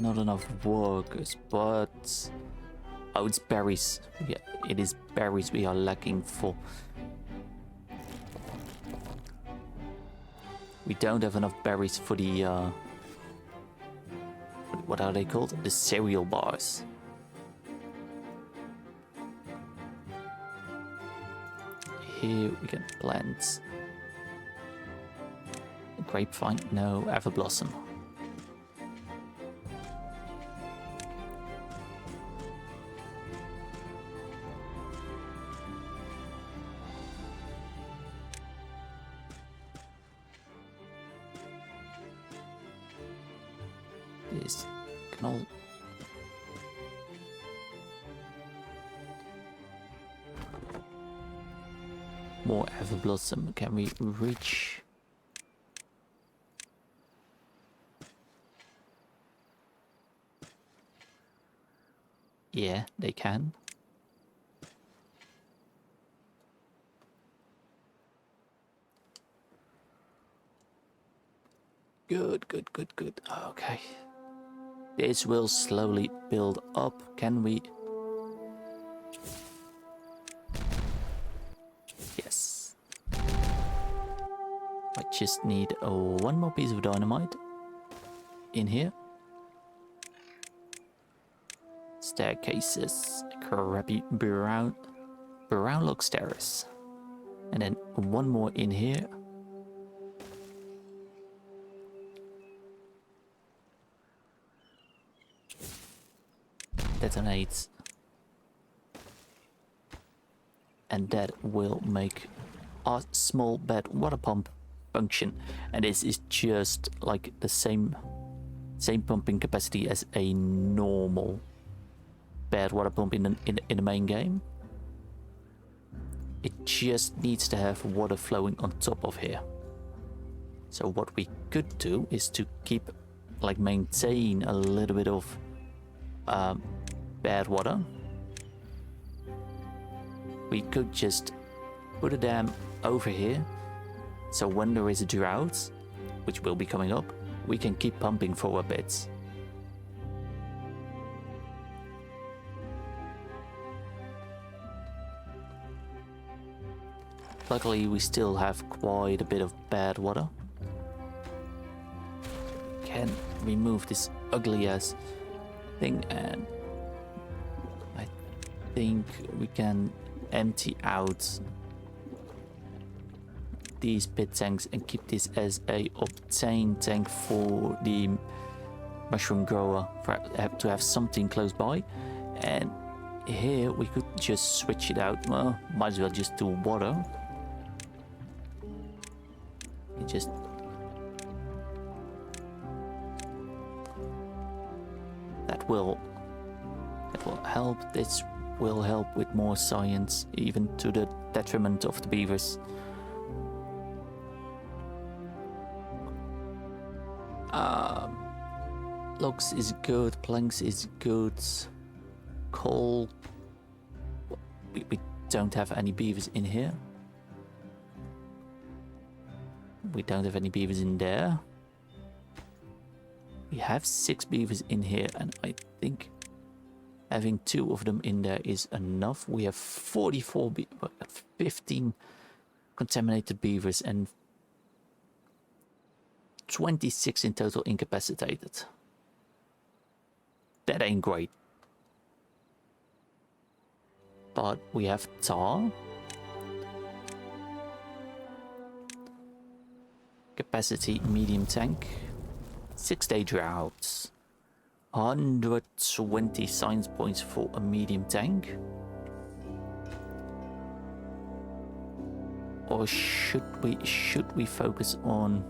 Speaker 1: Not enough workers, but... Oh, it's berries. Yeah, it is berries we are lacking for. We don't have enough berries for the... what are they called? The cereal bars. Here we can plant... grapevine? No, everblossom. This can all... More everblossom. Can we reach? Yeah, they can. Good, good, good, good. Okay. This will slowly build up. Can we? Yes. I just need one more piece of dynamite in here. Staircases, crappy brown log stairs. And then one more in here. Detonates. And that will make a small bed water pump function. And this is just like the same pumping capacity as a normal bed water pump in the main game. It just needs to have water flowing on top of here. So what we could do is to keep, like, maintain a little bit of bad water. We could just put a dam over here, so when there is a drought, which will be coming up, we can keep pumping for a bit. Luckily, we still have quite a bit of bad water. Can remove this ugly ass thing, and I think we can empty out these pit tanks and keep this as a obtain tank for the mushroom grower, to have something close by. And here we could just switch it out. Well, might as well just do water. It just that will help. This will help with more science, even to the detriment of the beavers. Logs is good, planks is good, coal. We don't have any beavers in here. We don't have any beavers in there. We have 6 beavers in here, and I think having 2 of them in there is enough. We have 15 contaminated beavers and 26 in total incapacitated. That ain't great. But we have tar. Capacity medium tank. 6-day droughts. 120 science points for a medium tank. Or should we focus on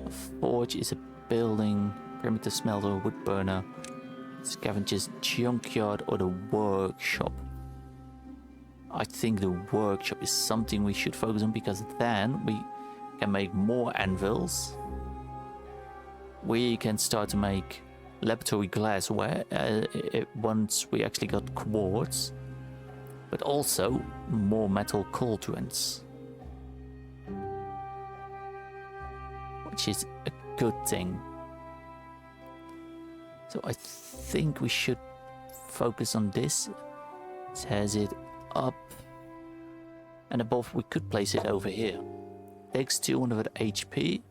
Speaker 1: a forge? Is a building, primitive smelter, wood burner, scavengers, junkyard, or the workshop? I think the workshop is something we should focus on, because then we can make more anvils. We can start to make laboratory glassware once we actually got quartz, but also more metal cauldrons, which is a good thing. So I think we should focus on this. It has it up and above. We could place it over here. Takes 200 HP,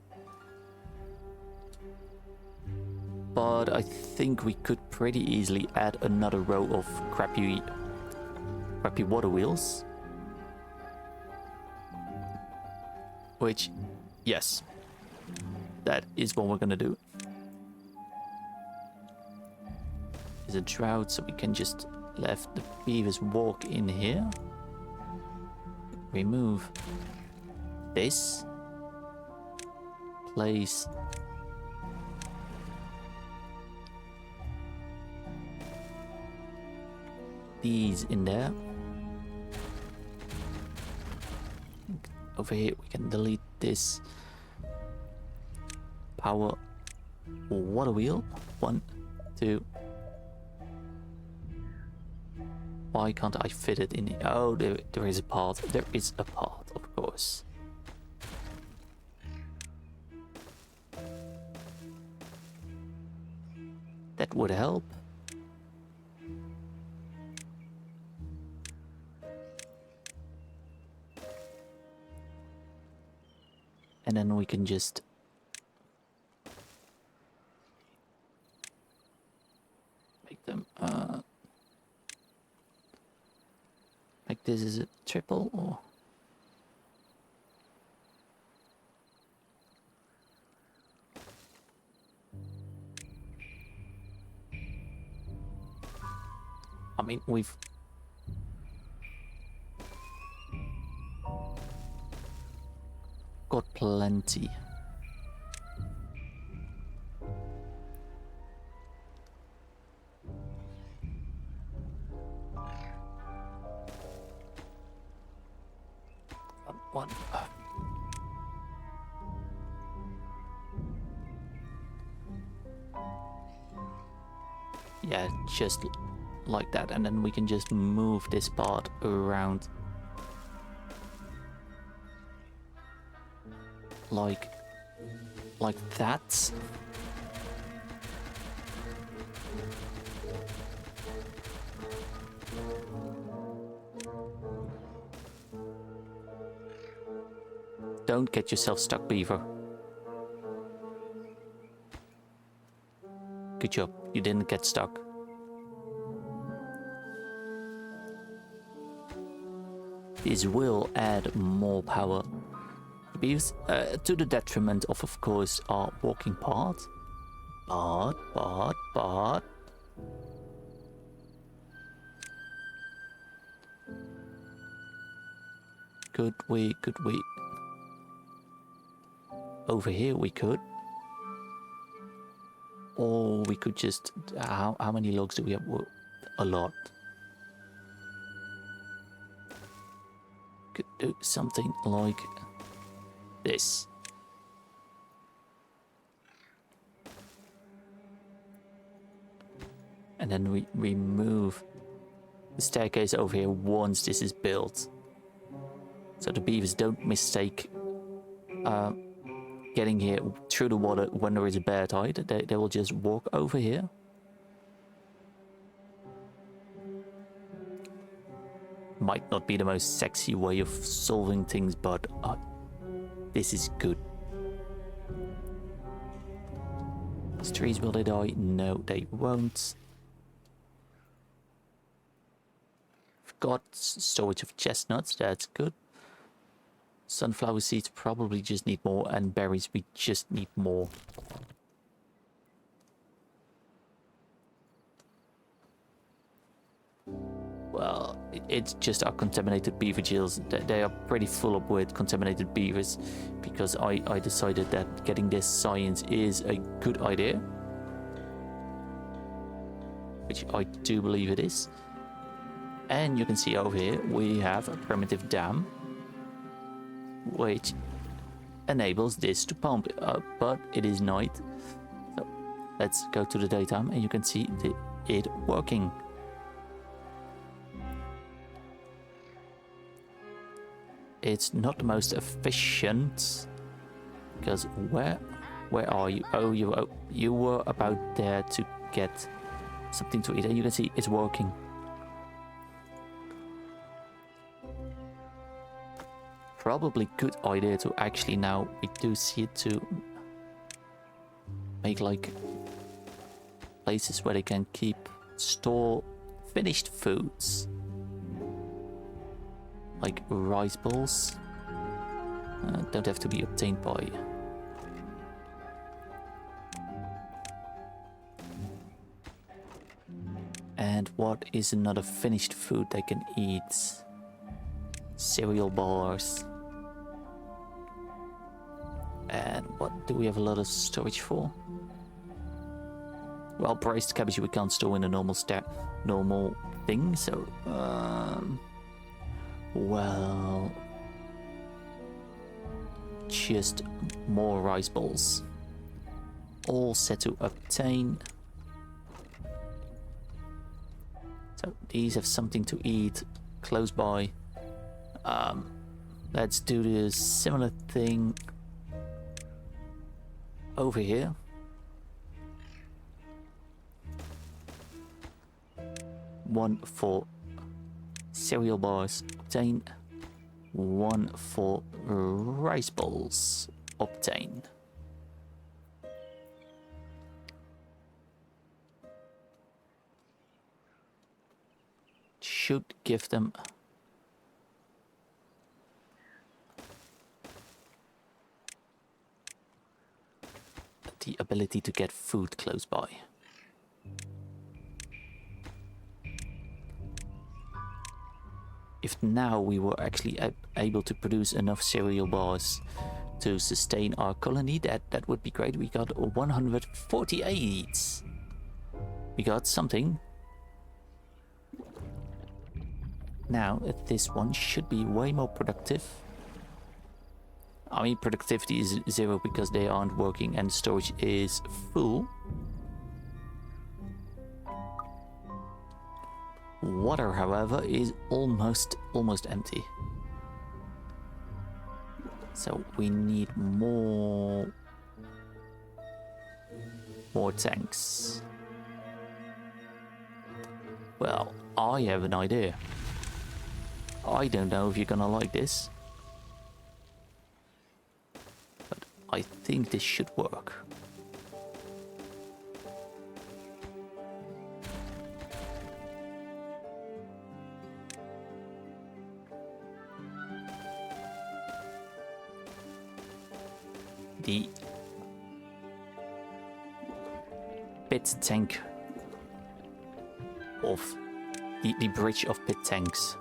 Speaker 1: but I think we could pretty easily add another row of crappy water wheels, which, yes, that is what we're gonna do. There's a drought, so we can just let the beavers walk in here. Remove this. Place these in there. Over here we can delete this power water wheel. 1, 2. Why can't I fit it in? Oh, there is a part. There is a part, of course. That would help. And then we can just make them like this. Is it triple or? I mean, we've got plenty. One. Yeah, just like that, and then we can just move this part around like that. Don't get yourself stuck, beaver. Good job, you didn't get stuck. This will add more power beavers, to the detriment of course, our walking path. But could we over here we could, or we could just, how many logs do we have? A lot. Could do something like this. And then we remove the staircase over here once this is built, so the beavers don't mistake getting here through the water when there is a bear tide. They will just walk over here. Might not be the most sexy way of solving things, but this is good. These trees, will they die? No, they won't. We've got storage of chestnuts, that's good. Sunflower seeds probably just need more, and berries we just need more. Well, it's just our contaminated beaver jails. They are pretty full up with contaminated beavers, because I decided that getting this science is a good idea, which I do believe it is. And you can see over here we have a primitive dam, which enables this to pump up, but it is night, so let's go to the daytime and you can see it working. It's not the most efficient because where are you? Oh, you were about there to get something to eat, and you can see it's working. Probably good idea to actually, now we do see it, to make like places where they can store finished foods, like rice balls. Don't have to be obtained by. And what is another finished food they can eat? Cereal bars. And what do we have a lot of storage for? Well, braised cabbage we can't store in a normal thing, so well, just more rice balls. All set to obtain. So these have something to eat close by. Let's do the similar thing over here. One for cereal bars, obtain. One for rice balls, obtain. Should give them the ability to get food close by. If now we were actually able to produce enough cereal bars to sustain our colony, that would be great. We got 148. We got something. Now this one should be way more productive. I mean, productivity is 0 because they aren't working and storage is full. Water, however, is almost empty. So we need more tanks. Well, I have an idea. I don't know if you're gonna like this, but I think this should work. The pit tank of the bridge of pit tanks.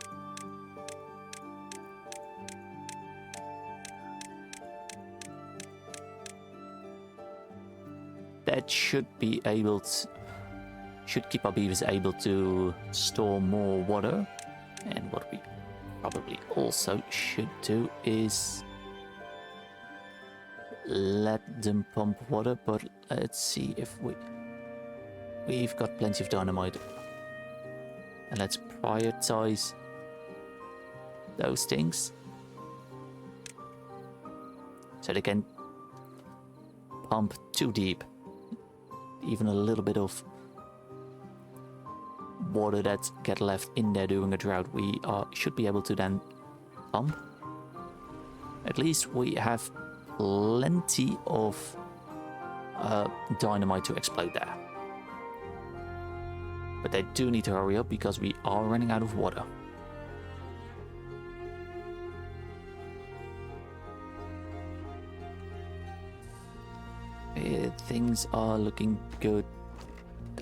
Speaker 1: That should be able to, should keep our beavers able to store more water. And what we probably also should do is let them pump water, but let's see if we've got plenty of dynamite. And let's prioritize those things so they can pump too deep. Even a little bit of water that get left in there during a drought, we should be able to then pump. At least we have plenty of dynamite to explode there. But they do need to hurry up because we are running out of water. Things are looking good.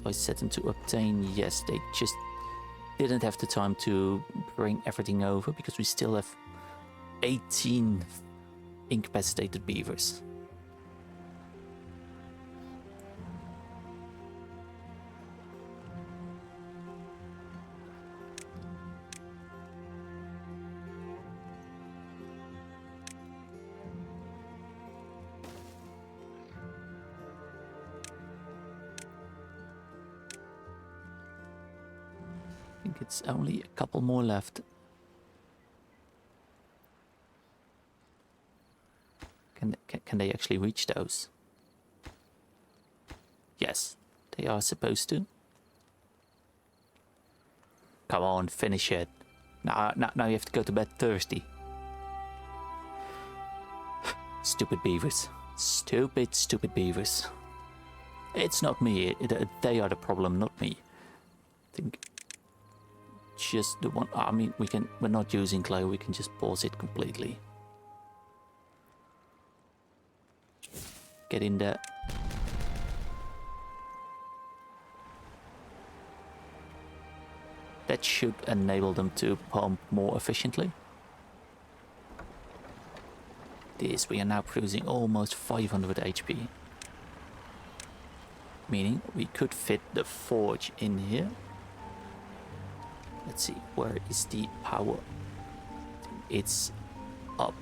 Speaker 1: I set them to obtain. Yes, they just didn't have the time to bring everything over because we still have 18 incapacitated beavers. think it's only a couple more left. Can they actually reach those? Yes, they are supposed to. Come on, finish it. Now you have to go to bed thirsty. Stupid beavers. Stupid beavers. It's not me. They are the problem, not me. I think just the one. I mean, we're not using clay. We can just pause it completely. Get in there. That should enable them to pump more efficiently. We are now producing almost 500 HP. Meaning we could fit the forge in here. Let's see, where is the power? It's up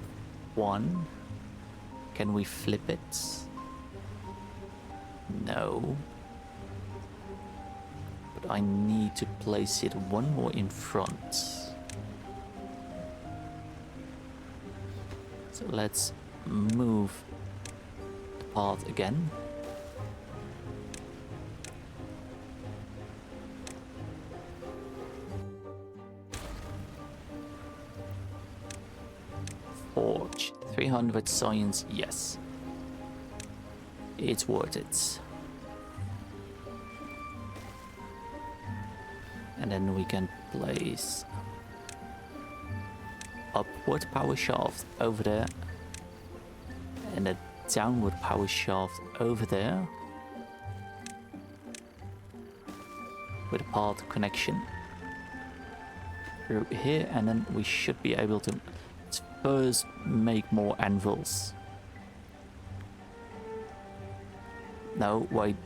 Speaker 1: 1. Can we flip it? No. But I need to place it one more in front. So let's move the path again. Forge 300 science, yes. It's worth it. And then we can place upward power shaft over there and a downward power shaft over there with a path connection through here, and then we should be able to first make more anvils. No, wait.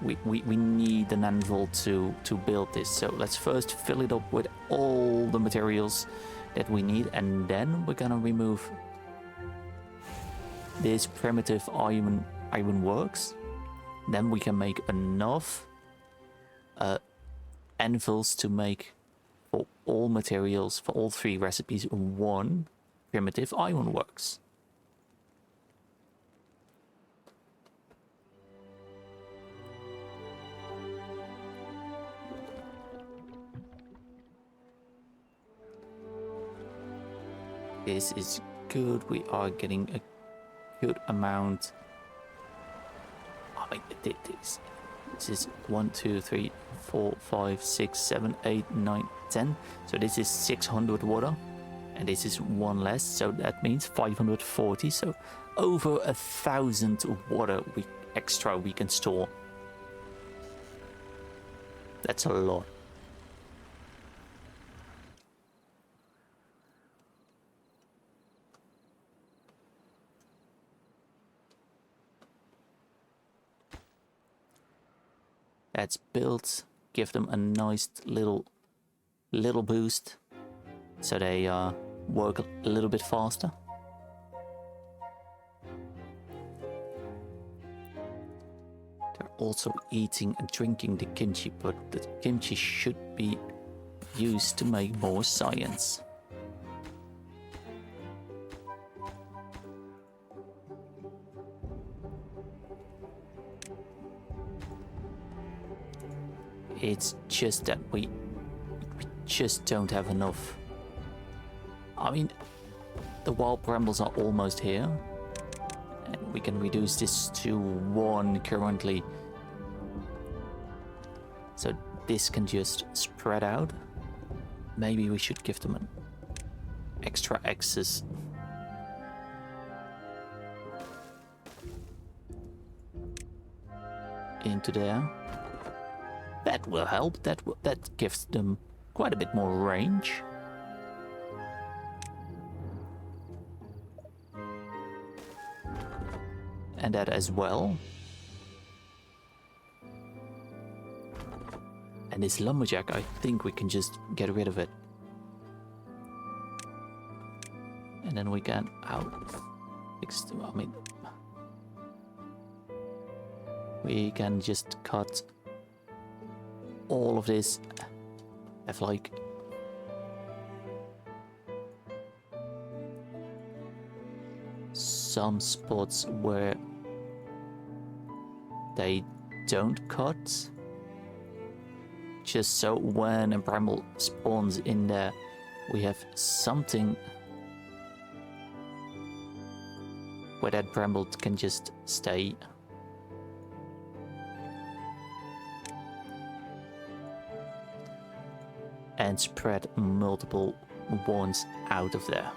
Speaker 1: We need an anvil to build this, so let's first fill it up with all the materials that we need, and then we're gonna remove this primitive iron works. Then we can make enough anvils to make for all materials, for all 3 recipes, 1 primitive ironworks. This is good. We are getting a good amount. I mean, this is 1, 2, 3, 4, 5, 6, 7, 8, 9, 10. So this is 600 water, and this is 1 less. So that means 540. So over 1,000 water extra we can store. That's a lot. That's built. Give them a nice little boost, so they work a little bit faster. They're also eating and drinking the kimchi, but the kimchi should be used to make more science. It's just that we just don't have enough. I mean, the wild brambles are almost here, and we can reduce this to 1 currently, so this can just spread out. Maybe we should give them an extra access. Into there. That will help. That gives them quite a bit more range. And that as well. And this lumberjack, I think we can just get rid of it. And then we can I mean, we can just cut all of this have like some spots where they don't cut, just so when a bramble spawns in there we have something where that bramble can just stay. And spread multiple ones out of there.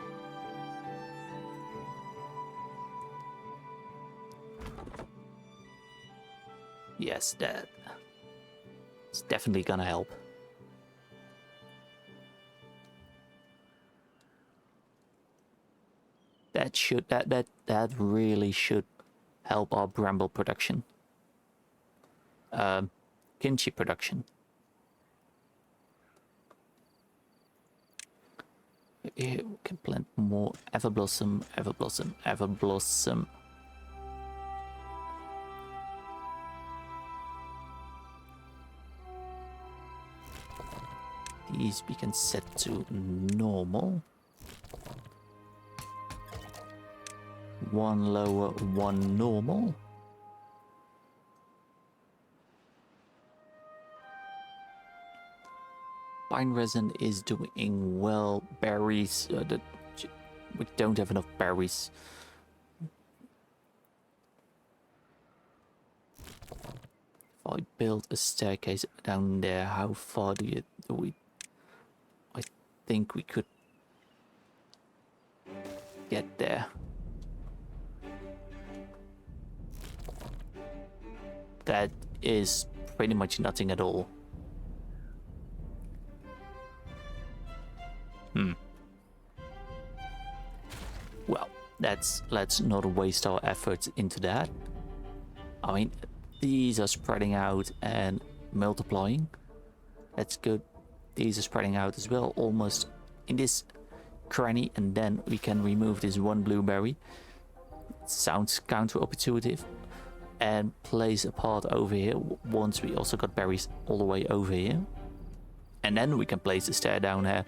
Speaker 1: Yes, it's definitely gonna help. That really should help our bramble production. Kimchi production. Here we can plant more everblossom, everblossom, everblossom. These we can set to normal. One lower, one normal. Pine resin is doing well. Berries, we don't have enough berries. If I build a staircase down there, how far do we? I think we could get there. That is pretty much nothing at all. Well, let's not waste our efforts into that. I mean, these are spreading out and multiplying. That's good. These are spreading out as well, almost in this cranny, and then we can remove this one blueberry. It sounds counterintuitive. And place a part over here once we also got berries all the way over here. And then we can place a stair down here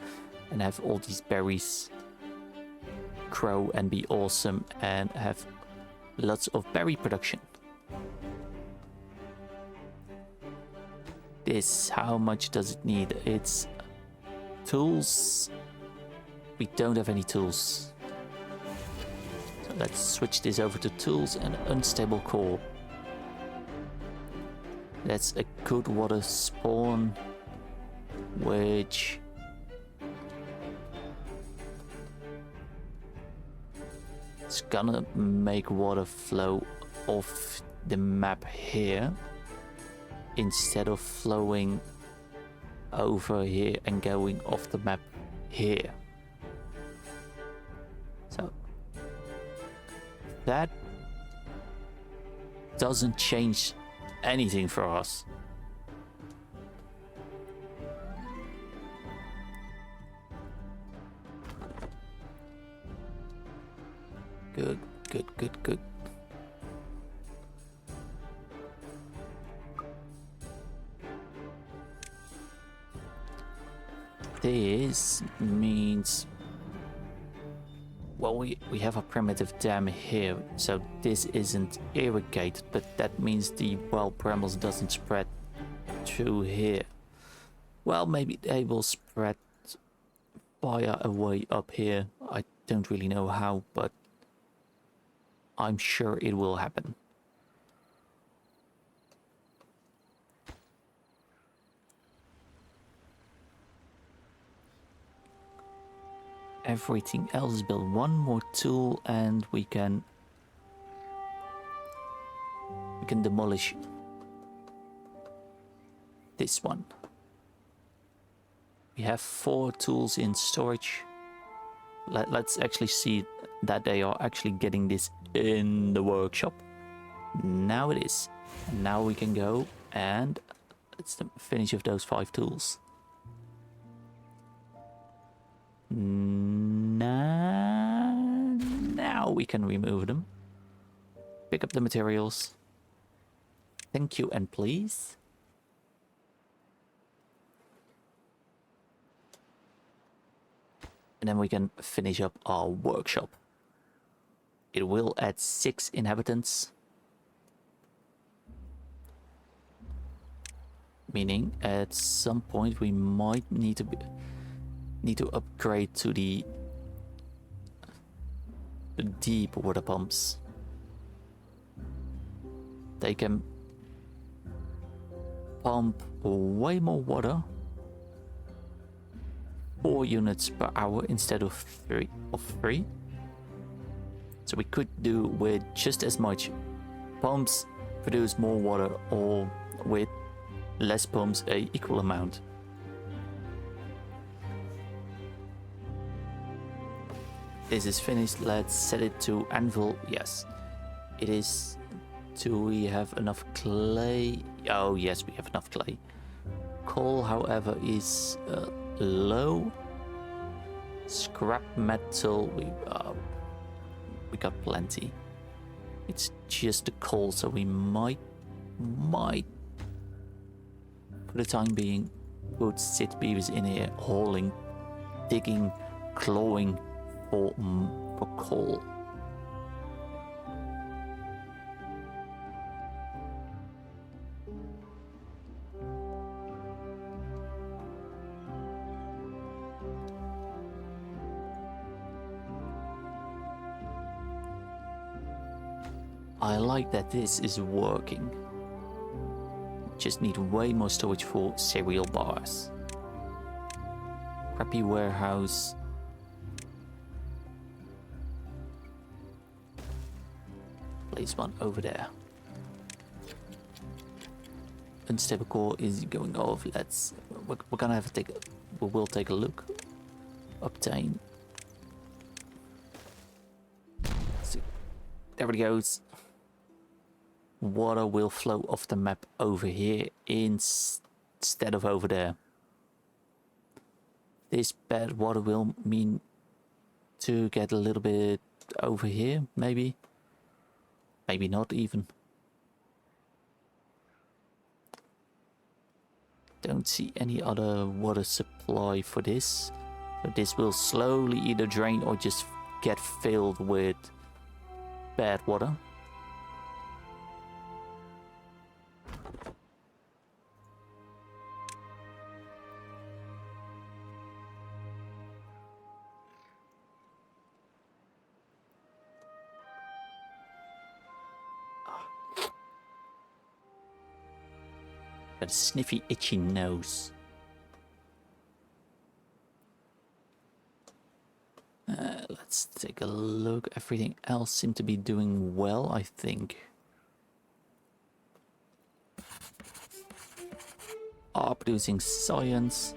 Speaker 1: and have all these berries grow and be awesome and have lots of berry production. This, how much does it need? It's tools. We don't have any tools. So let's switch this over to tools and unstable core. That's a good water spawn, which it's gonna make water flow off the map here instead of flowing over here and going off the map here. So that doesn't change anything for us. Good, good, good, good. This means, well, we have a primitive dam here, so this isn't irrigated, but that means the wild brambles doesn't spread through here. Well, maybe they will spread via a way up here. I don't really know how, but I'm sure it will happen. Everything else is built. One more tool and we can demolish this one. We have 4 tools in storage. Let's actually see that they are actually getting this in the workshop. Now it is. Now we can go and it's the finish of those 5 tools. Now we can remove them. Pick up the materials. Thank you and please. And then we can finish up our workshop. It will add 6 inhabitants. Meaning at some point we might need to upgrade to the deep water pumps. They can pump way more water, 4 units per hour instead of 3. So we could do with just as much pumps, produce more water, or with less pumps, a equal amount. This is finished. Let's set it to anvil. Yes, it is. Do we have enough clay? Oh yes, we have enough clay. Coal, however, is low. Scrap metal, we got plenty. It's just the coal, so we might, for the time being, put 6 beavers in here, hauling, digging, clawing for coal. I like that this is working. Just need way more storage for cereal bars. Crappy warehouse. Place one over there. Unstable core is going off. We're gonna have to we will take a look. Obtain. See. There it goes. Water will flow off the map over here instead of over there. This bad water will mean to get a little bit over here, maybe. Maybe not even. Don't see any other water supply for this. So this will slowly either drain or just get filled with bad water. Got a sniffy, itchy nose. Let's take a look. Everything else seemed to be doing well, I think. Are producing science.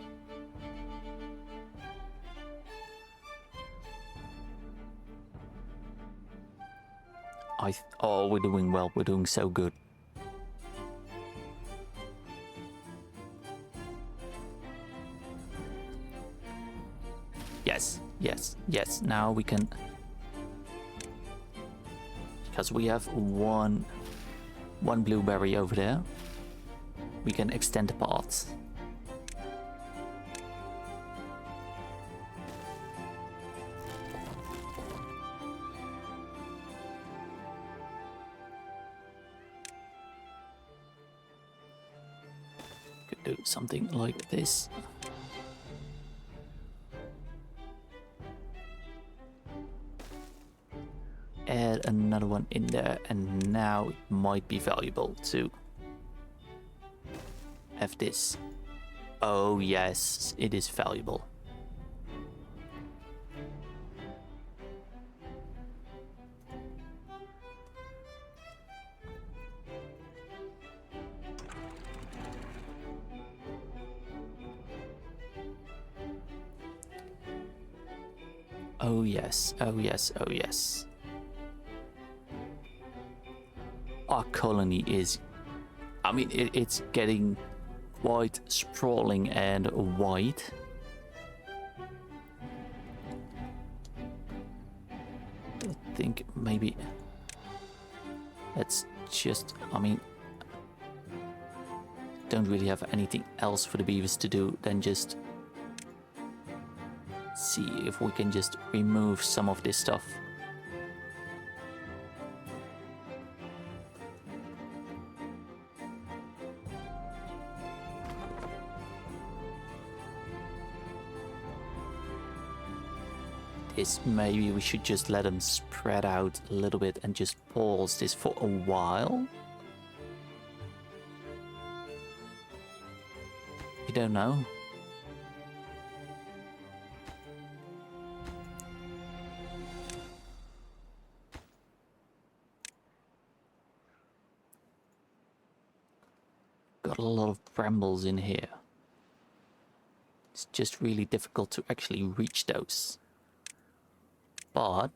Speaker 1: Oh, we're doing well. We're doing so good. Yes. Now we can, because we have one blueberry over there. We can extend the paths. Could do something like this. Add another one in there, and now it might be valuable to have this. Oh yes, it is valuable. Oh yes. Our colony is, I mean, it's getting quite sprawling and wide. I think maybe let's just, I mean, don't really have anything else for the beavers to do than just see if we can just remove some of this stuff. This, maybe we should just let them spread out a little bit and just pause this for a while. I don't know. Got a lot of brambles in here. It's just really difficult to actually reach those. But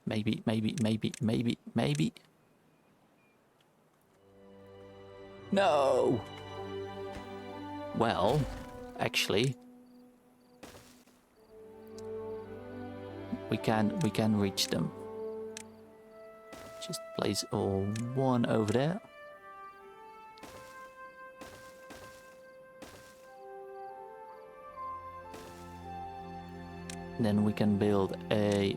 Speaker 1: maybe. No! Well, actually, we can reach them. Just place one over there. Then we can build a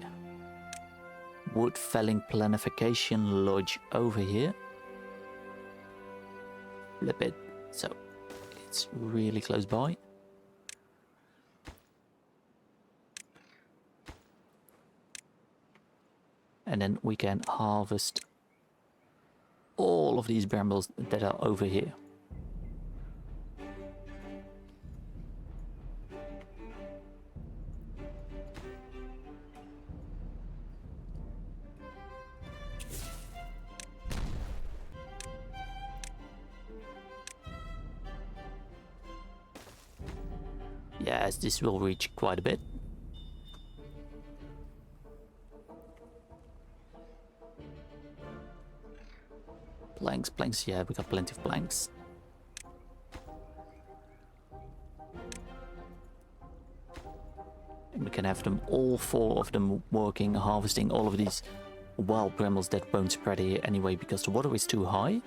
Speaker 1: wood felling planification lodge over here. Flip it so it's really close by. And then we can harvest all of these brambles that are over here. Yes, this will reach quite a bit. Planks, yeah, we got plenty of planks. And we can have them, all four of them, working, harvesting all of these wild brambles that won't spread here anyway because the water is too high.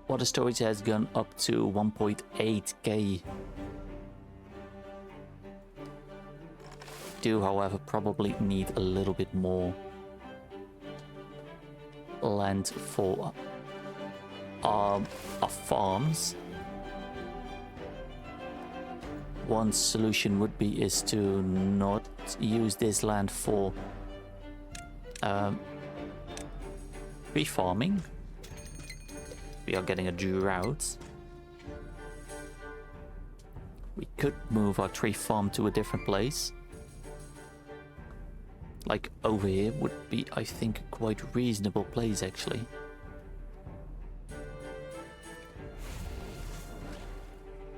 Speaker 1: Water storage has gone up to 1.8k. Do, however, probably need a little bit more land for our farms. One solution would be is to not use this land for tree farming. We are getting a drought. We could move our tree farm to a different place. Like over here would be, I think, a quite reasonable place actually.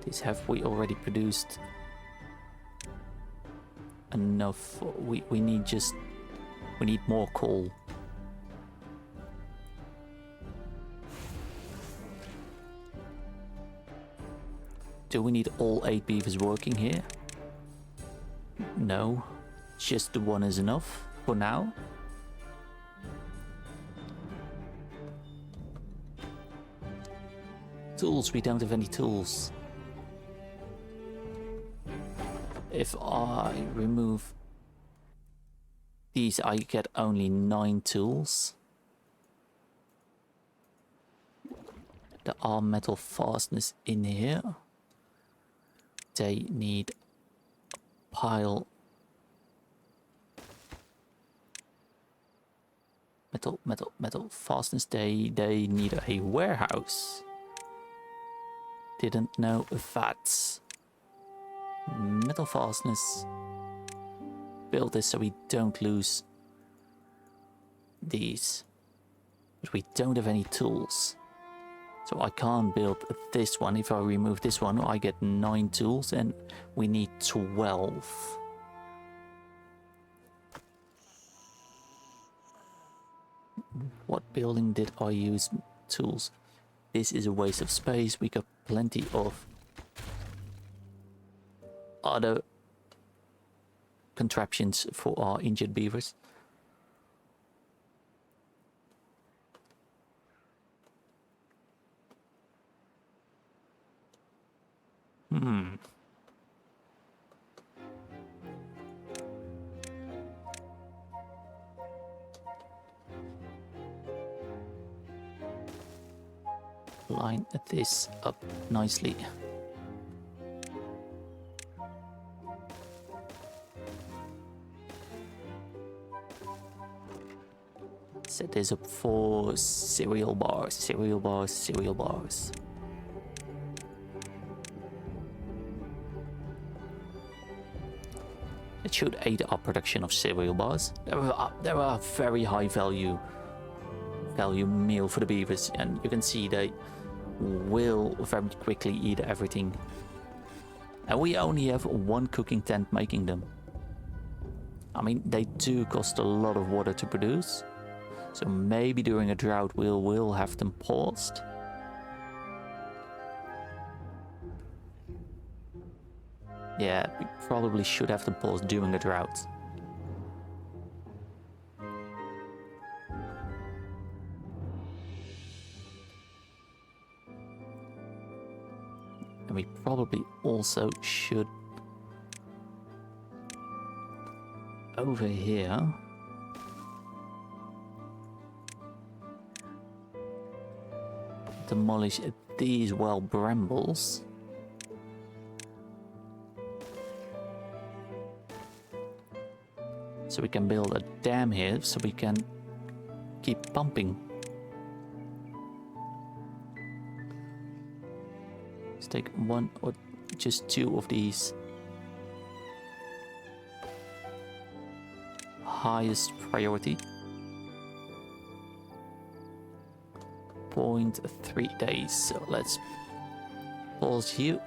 Speaker 1: This, have we already produced enough? We need more coal. Do we need all 8 beavers working here? No. Just the one is enough for now. Tools, we don't have any tools. If I remove these, I get only 9 tools. There are metal fasteners in here. They need a pile. Metal fasteners. They need a warehouse. Didn't know that. Metal fasteners. Build this so we don't lose these. But we don't have any tools. So I can't build this one. If I remove this one, I get 9 tools and we need 12. What building did I use tools? This is a waste of space. We got plenty of other contraptions for our injured beavers. line this up nicely. Set this up for cereal bars, cereal bars, cereal bars. It should aid our production of cereal bars. There are very high value meal for the beavers, and you can see they will very quickly eat everything. And we only have one cooking tent making them. I mean, they do cost a lot of water to produce. So maybe during a drought we will have them paused. Yeah, we probably should have them paused during a drought. And we probably also should over here demolish these wild brambles. So we can build a dam here so we can keep pumping. Let's take one or just two of these. Highest priority. 0.3 days, so let's pause you.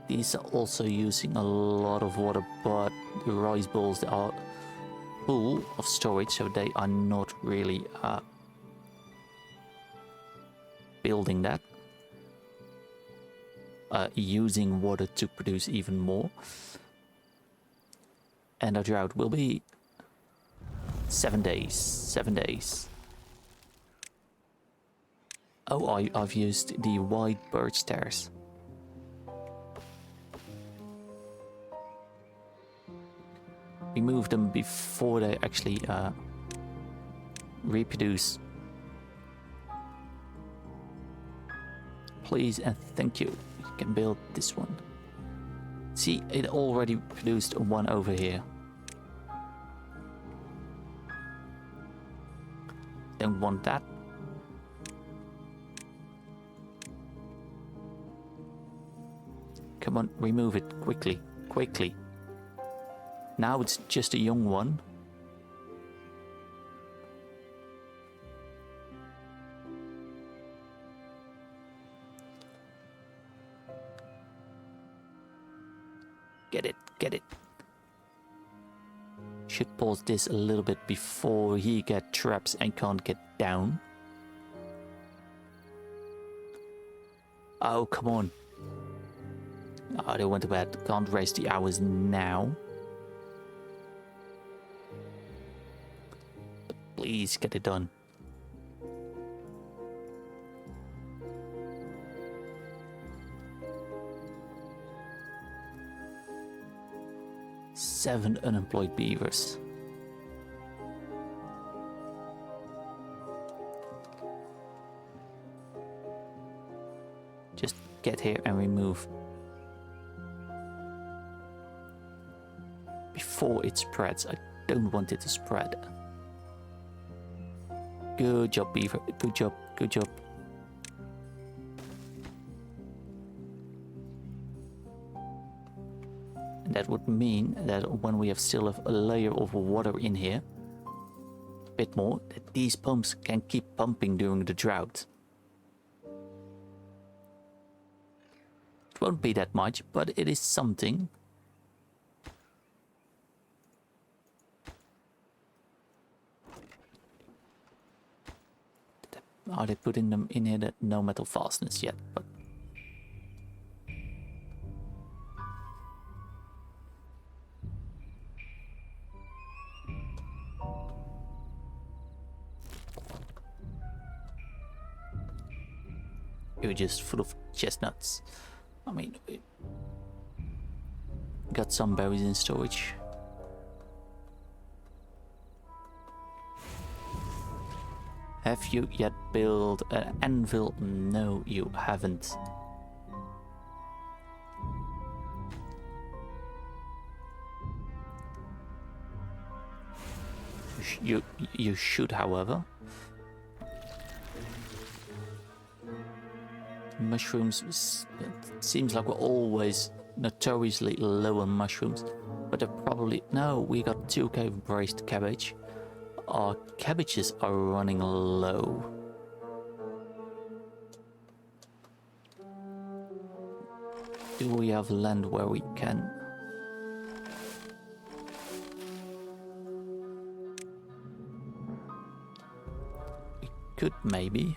Speaker 1: These are also using a lot of water, but the rice bowls are full of storage, so they are not really building that. Using water to produce even more. And our drought will be 7 days. 7 days. Oh, I've used the white birch stairs. Remove them before they actually reproduce. Please and thank you. You can build this one. See, it already produced one over here. Don't want that. Come on, remove it quickly, quickly. Now it's just a young one. Get it, get it. Should pause this a little bit before he gets traps and can't get down. Oh, come on. Oh, they went to bed. Can't raise the hours now. But please get it done. Seven unemployed beavers. Just get here and remove before it spreads. I don't want it to spread. Good job, beaver. Good job. Good job. And that would mean that when we have still have a layer of water in here, a bit more, that these pumps can keep pumping during the drought. It won't be that much, but it is something. Are they putting them in here that no metal fastness yet? But you're just full of chestnuts. I mean, got some berries in storage. Have you yet built an anvil? No, you haven't. You should, however. Mushrooms, it seems like we're always notoriously low on mushrooms, but they're probably... No, we got 2k braised cabbage. Our cabbages are running low. Do we have land where we can? We could maybe.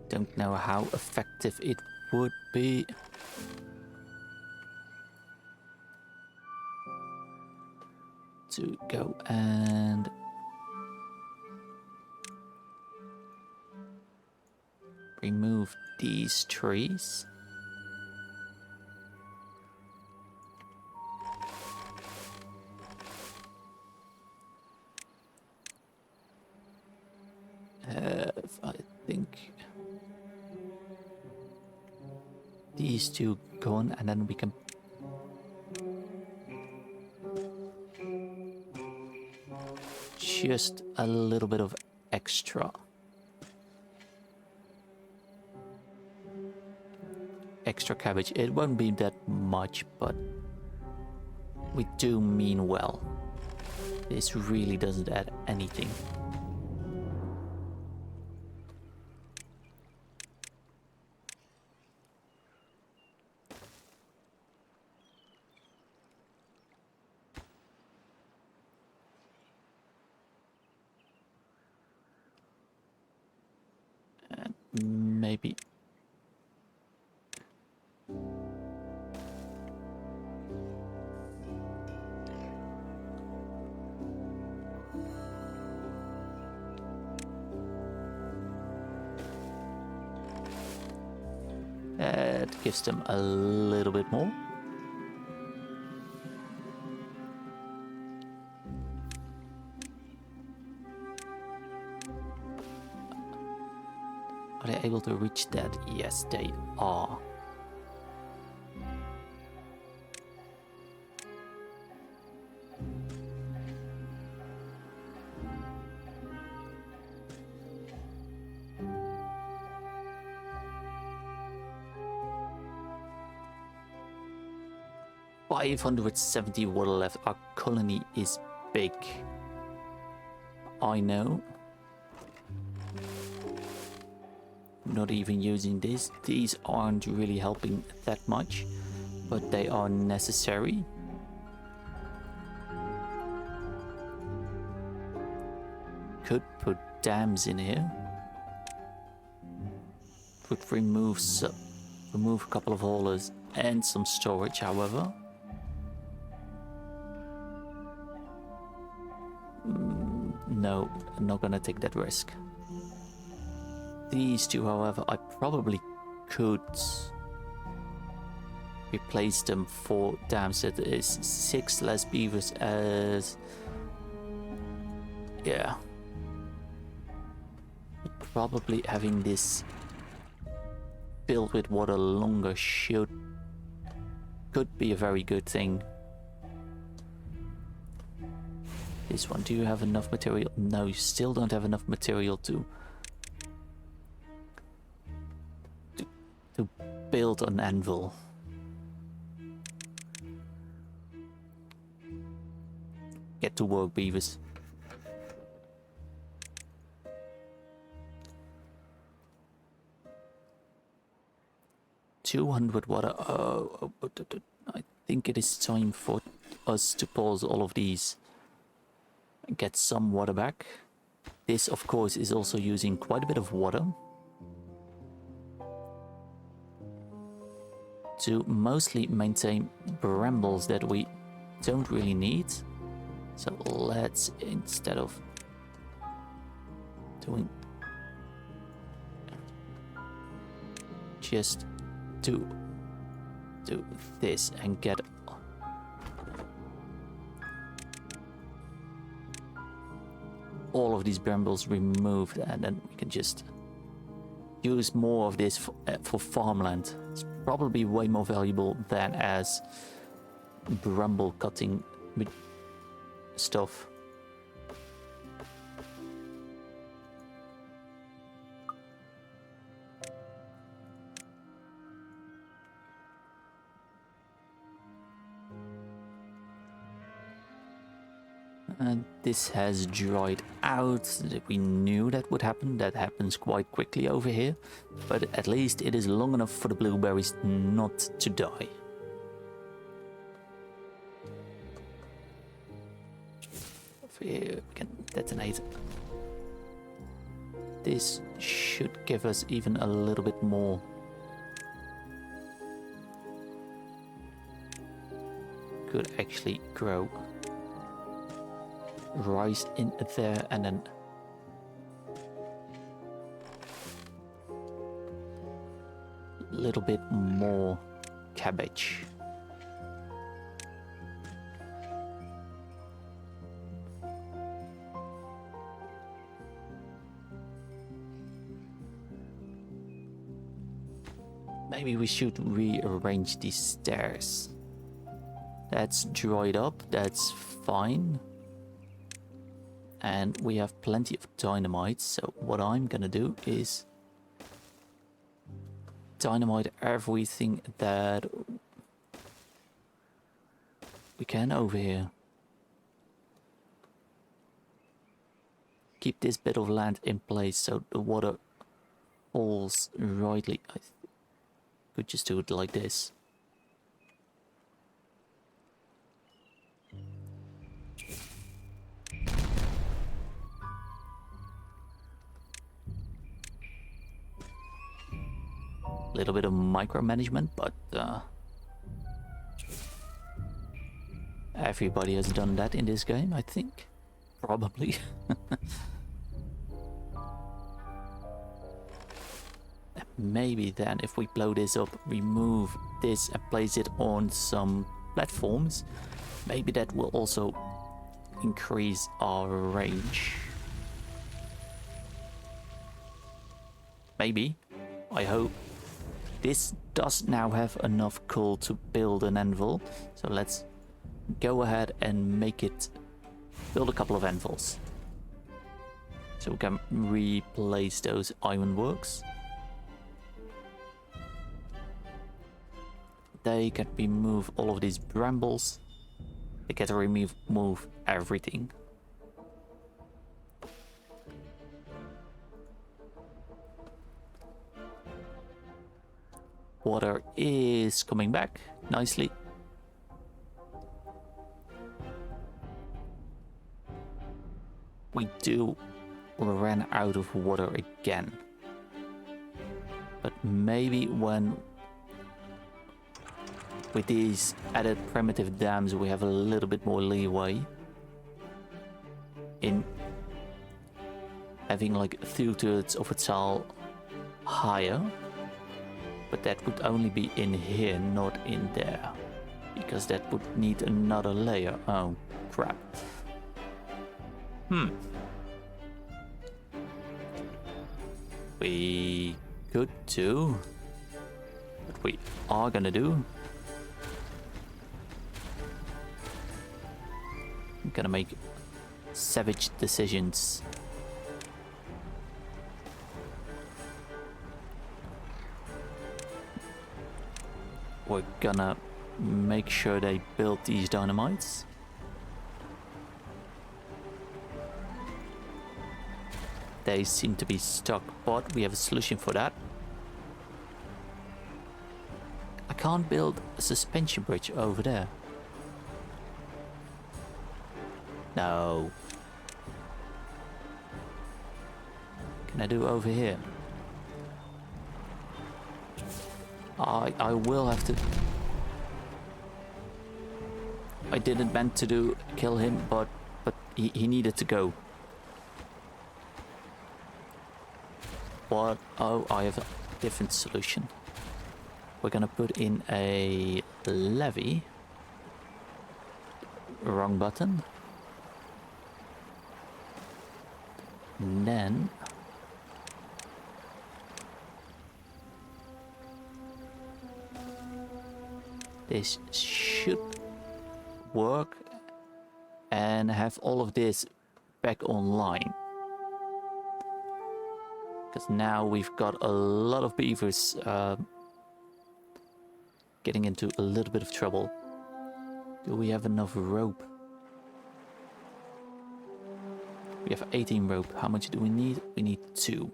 Speaker 1: Don't know how effective it would be. To go and remove these trees. I think these two gone, and then we can just a little bit of extra cabbage. It won't be that much, but we do mean well. This really doesn't add anything. Maybe it gives them a little bit more. Are they able to reach that? Yes, they are. $570 water left. Our colony is big. I know. Not even using this. These aren't really helping that much, but they are necessary. Could put dams in here. Would remove a couple of haulers and some storage, however. No, I'm not gonna take that risk. These two, however, I probably could replace them for dams. That is 6 less beavers as... yeah. But probably having this filled with water longer could be a very good thing. This one, do you have enough material? No, you still don't have enough material to build an anvil. Get to work, beavers. $200 water. Oh, I think it is time for us to pause all of these and get some water back. This, of course, is also using quite a bit of water to mostly maintain brambles that we don't really need. So let's, instead of doing, just do this and get all of these brambles removed, and then we can just use more of this for farmland. It's probably way more valuable than as bramble cutting stuff. And this has dried out. We knew that would happen. That happens quite quickly over here. But at least it is long enough for the blueberries not to die. Over here we can detonate. This should give us even a little bit more. Could actually grow rice in there, and then a little bit more cabbage. Maybe we should rearrange these stairs. That's dried up, that's fine. And we have plenty of dynamite, so what I'm gonna do is dynamite everything that we can over here. Keep this bit of land in place so the water falls rightly. I could just do it like this. Little bit of micromanagement, but everybody has done that in this game, I think. Probably. Maybe then if we blow this up, remove this and place it on some platforms, maybe that will also increase our range. Maybe. I hope. This does now have enough coal to build an anvil, so let's go ahead and make it build a couple of anvils. So we can replace those ironworks. They can remove all of these brambles. They get to remove everything. Water is coming back nicely. We do run out of water again. But maybe when with these added primitive dams we have a little bit more leeway in having like 2/3 of its hull higher. But that would only be in here, not in there. Because that would need another layer. Oh, crap. We could do. What we are gonna do. I'm gonna make savage decisions. We're gonna make sure they build these dynamites. They seem to be stuck, but we have a solution for that. I can't build a suspension bridge over there. No. Can I do over here? I will have to. I didn't meant to kill him, but he needed to go. What? Oh, I have a different solution. We're gonna put in a levee. Wrong button. And then this should work and have all of this back online. Because now we've got a lot of beavers getting into a little bit of trouble. Do we have enough rope? We have 18 rope. How much do we need? We need 2.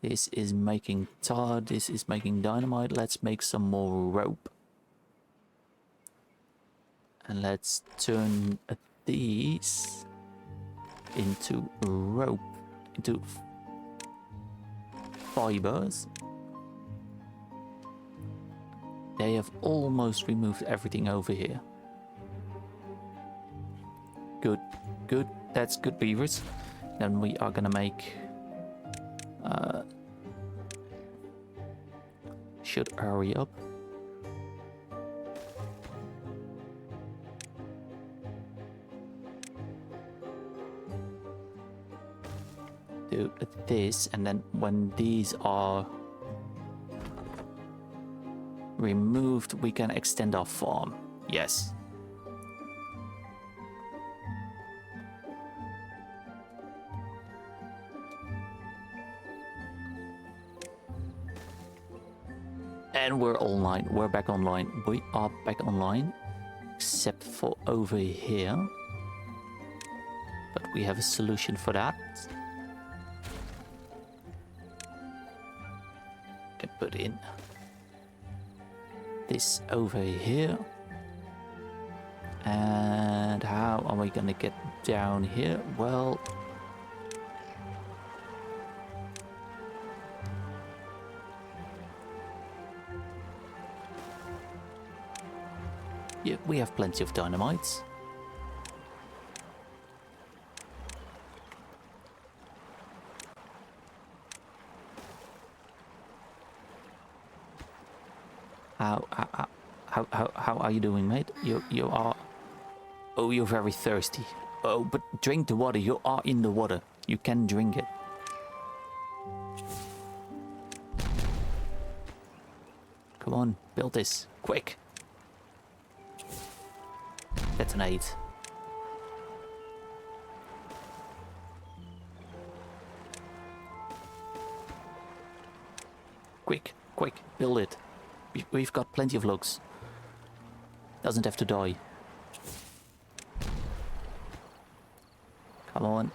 Speaker 1: This is making tar. This is making dynamite. Let's make some more rope. And let's turn these into rope, into fibers. They have almost removed everything over here. Good, good. That's good, beavers. Then we are gonna make... should hurry up. Do this, and then when these are removed, we can extend our farm. Yes. And we're online. We're back online. We are back online, except for over here. But we have a solution for that. Can put in this over here. And how are we gonna get down here? Well, yeah, we have plenty of dynamites. How are you doing, mate? You are... Oh, you're very thirsty. Oh, but drink the water. You are in the water. You can drink it. Come on, build this. Quick. Detonate. Quick, quick, build it. We've got plenty of logs. Doesn't have to die. Come on.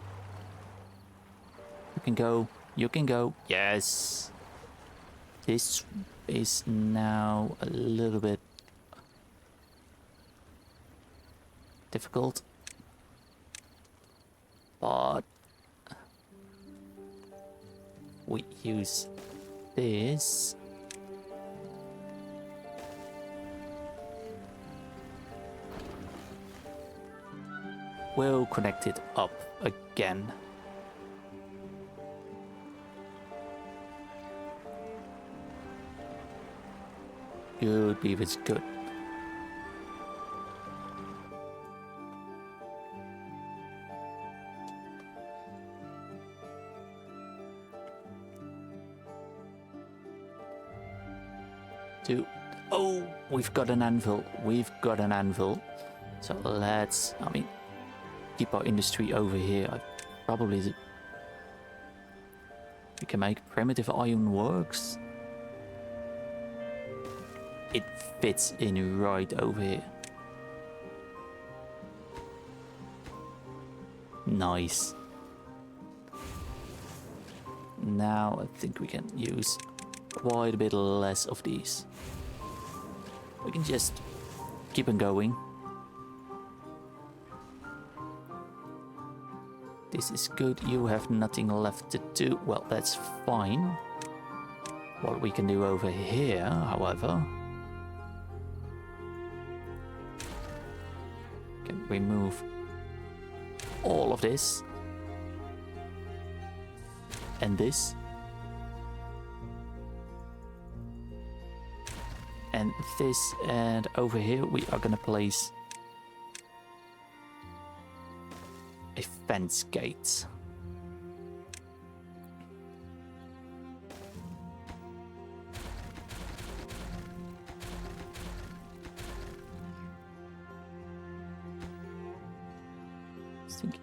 Speaker 1: You can go. You can go. Yes. This is now a little bit difficult. But we use this. We'll connect it up again. Good, beavers, good. Oh, we've got an anvil. We've got an anvil. So let's, keep our industry over here. Probably we can make primitive iron works. It fits in right over here. Nice. Now I think we can use quite a bit less of these. We can just keep on going. This is good. You have nothing left to do. Well, that's fine. What we can do over here, however, can remove all of this and this and this, and over here we are gonna place a fence gate.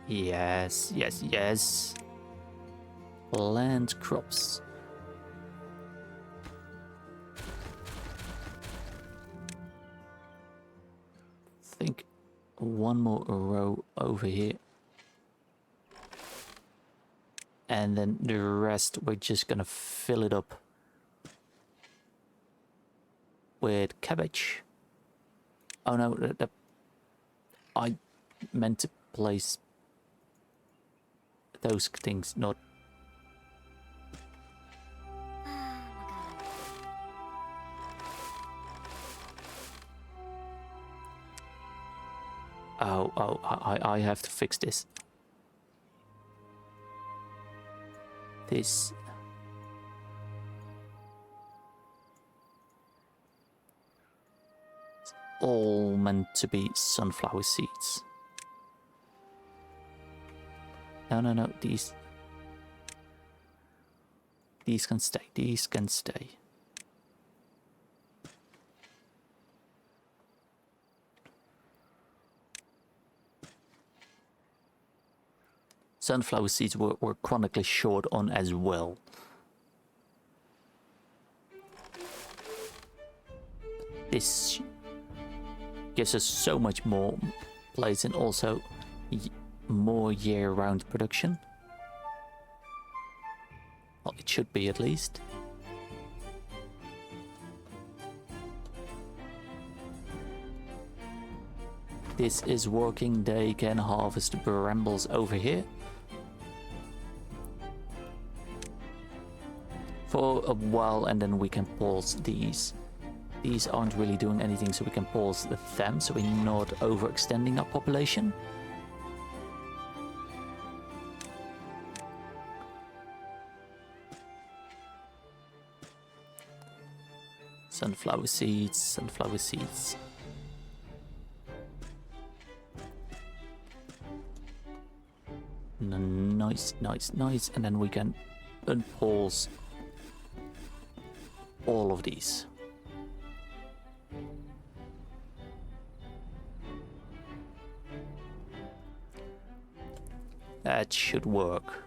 Speaker 1: Yes, yes, yes. Plant crops. I think one more row over here. And then the rest, we're just gonna fill it up with cabbage. Oh no, I meant to place those things, not... Oh, I have to fix this. This... It's all meant to be sunflower seeds. No, these can stay, these can stay. Sunflower seeds were chronically short on as well. This gives us so much more place and also more year-round production. Well, it should be at least. This is working. They can harvest brambles over here. For a while, and then we can pause these. These aren't really doing anything, so we can pause them, so we're not overextending our population. Sunflower seeds, sunflower seeds. Nice, nice, nice. And then we can unpause all of these. That should work.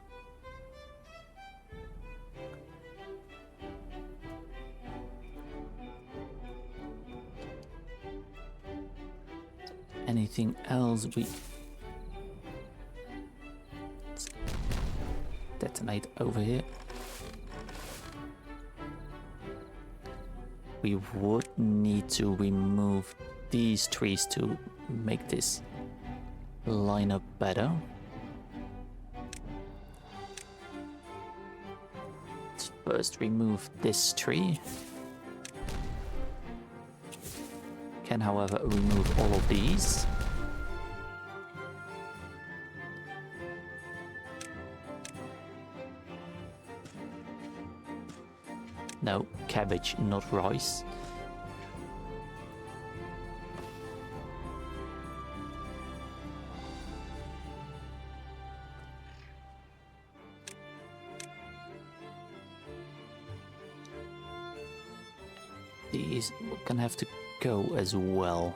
Speaker 1: Anything else we... Let's detonate over here. We would need to remove these trees to make this line up better. Let's first remove this tree. Can, however, remove all of these. No, cabbage, not rice. These we're gonna have to go as well.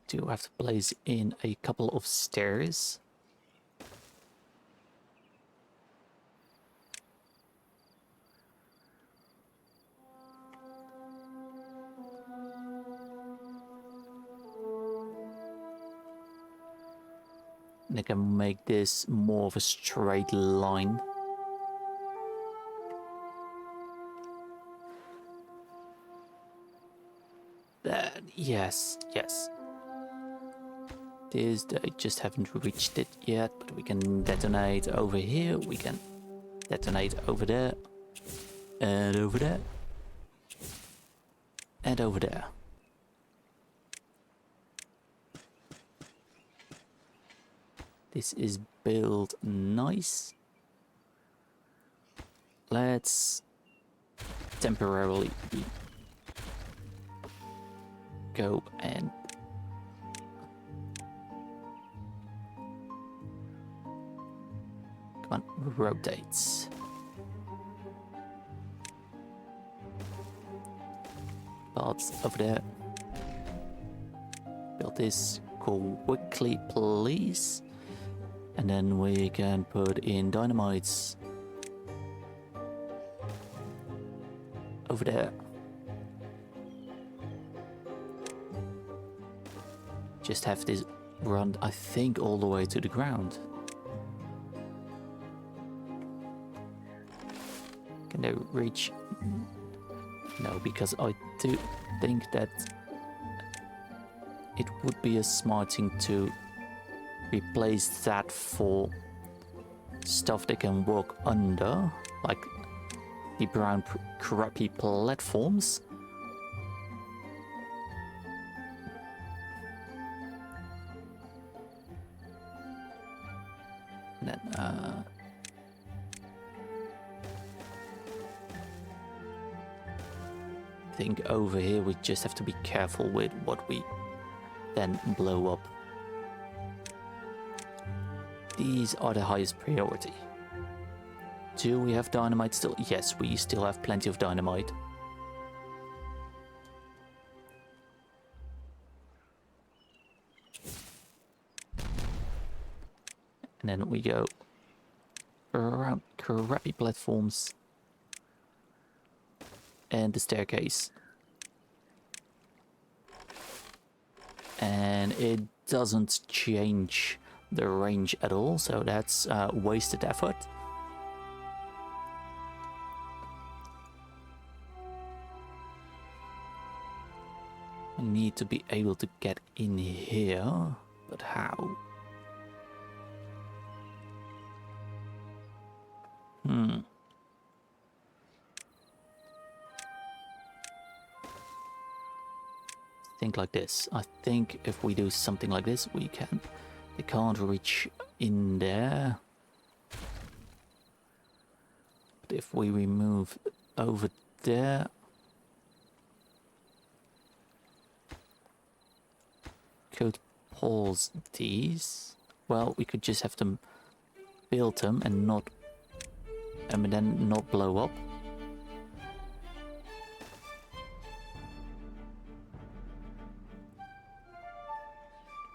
Speaker 1: Do have to place in a couple of stairs. And I can make this more of a straight line. Yes, yes. This, I just haven't reached it yet, but we can detonate over here, we can detonate over there, and over there, and over there. This is built nice. Let's temporarily go and come on, rotates. Parts over there. Build this quickly, please. And then we can put in dynamites over there. Just have this run, I think, all the way to the ground. Can they reach? No, because I do think that it would be a smart thing to replace that for stuff they can walk under, like the brown crappy platforms. And then I think over here we just have to be careful with what we then blow up. These are the highest priority. Do we have dynamite still? Yes, we still have plenty of dynamite. And then we go around crappy platforms and the staircase. And it doesn't change the range at all, so that's wasted effort. I need to be able to get in here, but how? Think like this. I think if we do something like this, we can. They can't reach in there. But if we remove over there, could pause these. Well, we could just have them build them and not, and then not blow up.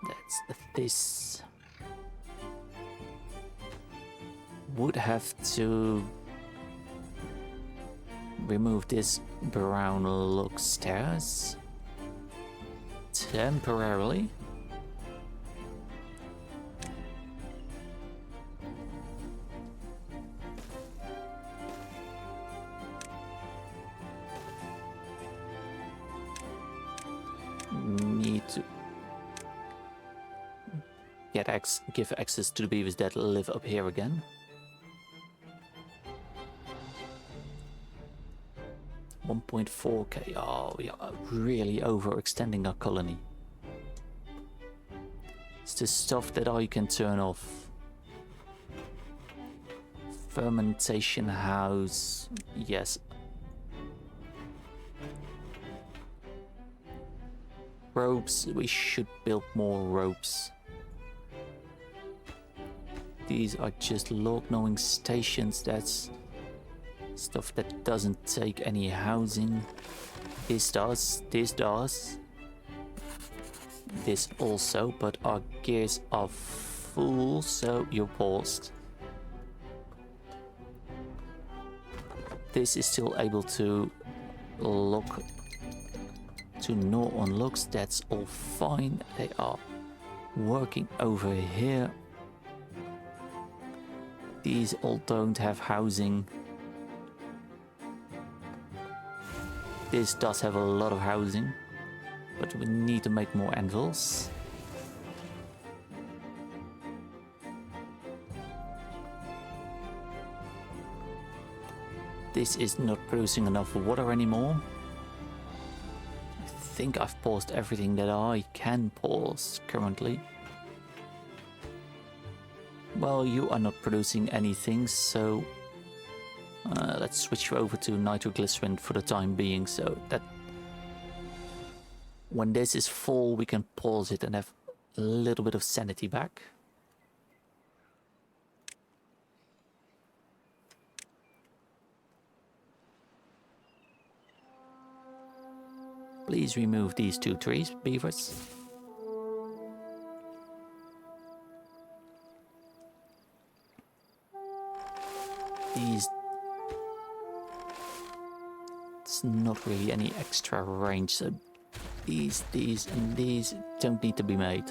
Speaker 1: That's this. Would have to remove this brown look stairs temporarily. Need to give access to the beavers that live up here again. 1.4k. Oh, we are really overextending our colony. It's the stuff that I can turn off. Fermentation house. Yes. Ropes. We should build more ropes. These are just log knowing stations. That's stuff that doesn't take any housing. This does. This does. This also, but our gears are full, so you're paused. This is still able to lock to no unlocks. That's all fine. They are working over here. These all don't have housing. This does have a lot of housing, but we need to make more anvils. This is not producing enough water anymore. I think I've paused everything that I can pause currently. Well, you are not producing anything, so let's switch you over to nitroglycerin for the time being, so that When this is full, we can pause it and have a little bit of sanity back. Please remove these 2 trees, beavers. These... It's not really any extra range, so these, and these don't need to be made.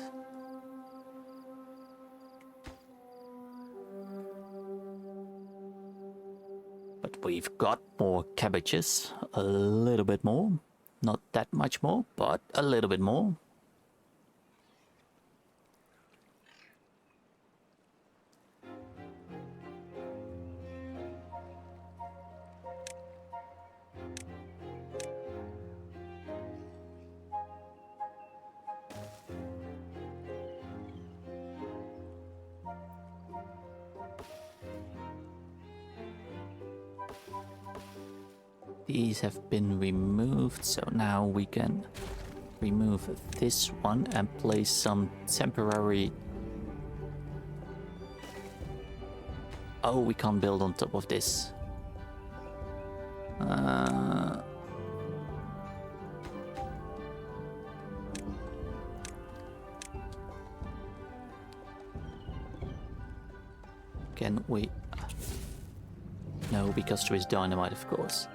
Speaker 1: But we've got more cabbages, a little bit more. Not that much more, but a little bit more. These have been removed, so now we can remove this one and place some temporary... Oh, we can't build on top of this. Can we... No, because there is dynamite, of course.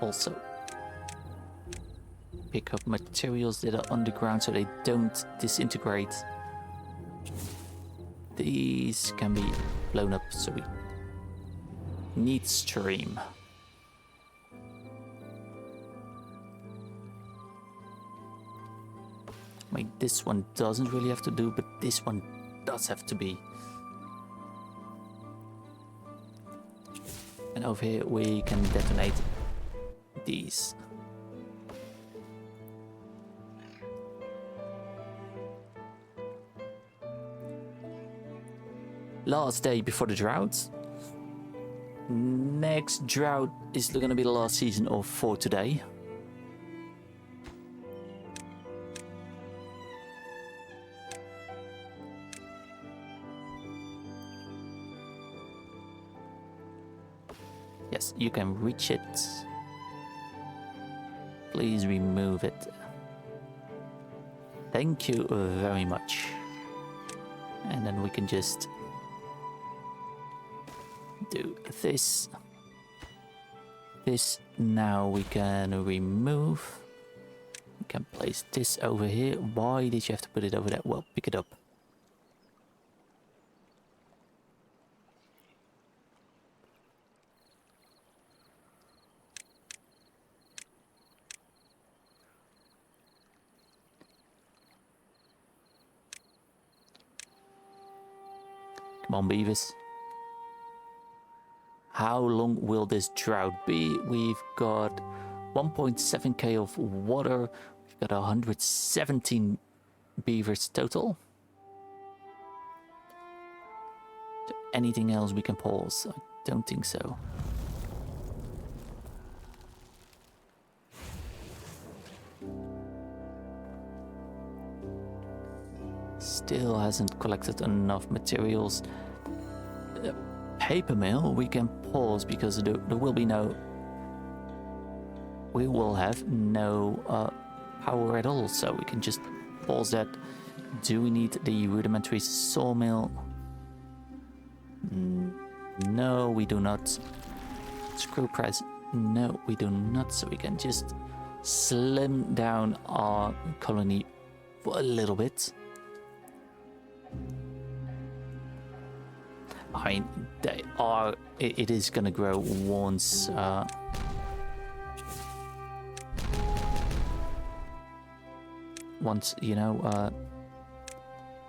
Speaker 1: Also pick up materials that are underground so they don't disintegrate. These can be blown up, so we need stream. I mean, this one doesn't really have to do, but this one does have to be. And over here we can detonate these. Last day before the drought. Next drought is going to be the last season of For Today. Yes, you can reach it. Please remove it. Thank you very much. And then we can just do this. This now we can remove. We can place this over here. Why did you have to put it over there? Well, pick it up. Come on, beavers. How long will this drought be? We've got 1.7k of water. We've got 117 beavers total. Is there anything else we can pause? I don't think so. Still hasn't collected enough materials. Paper mill we can pause because there will be no... We will have no power at all, so we can just pause that. Do we need the rudimentary sawmill? No, we do not. Screw press? No, we do not, so we can just slim down our colony for a little bit. I mean, they are... It is gonna grow once... once, you know,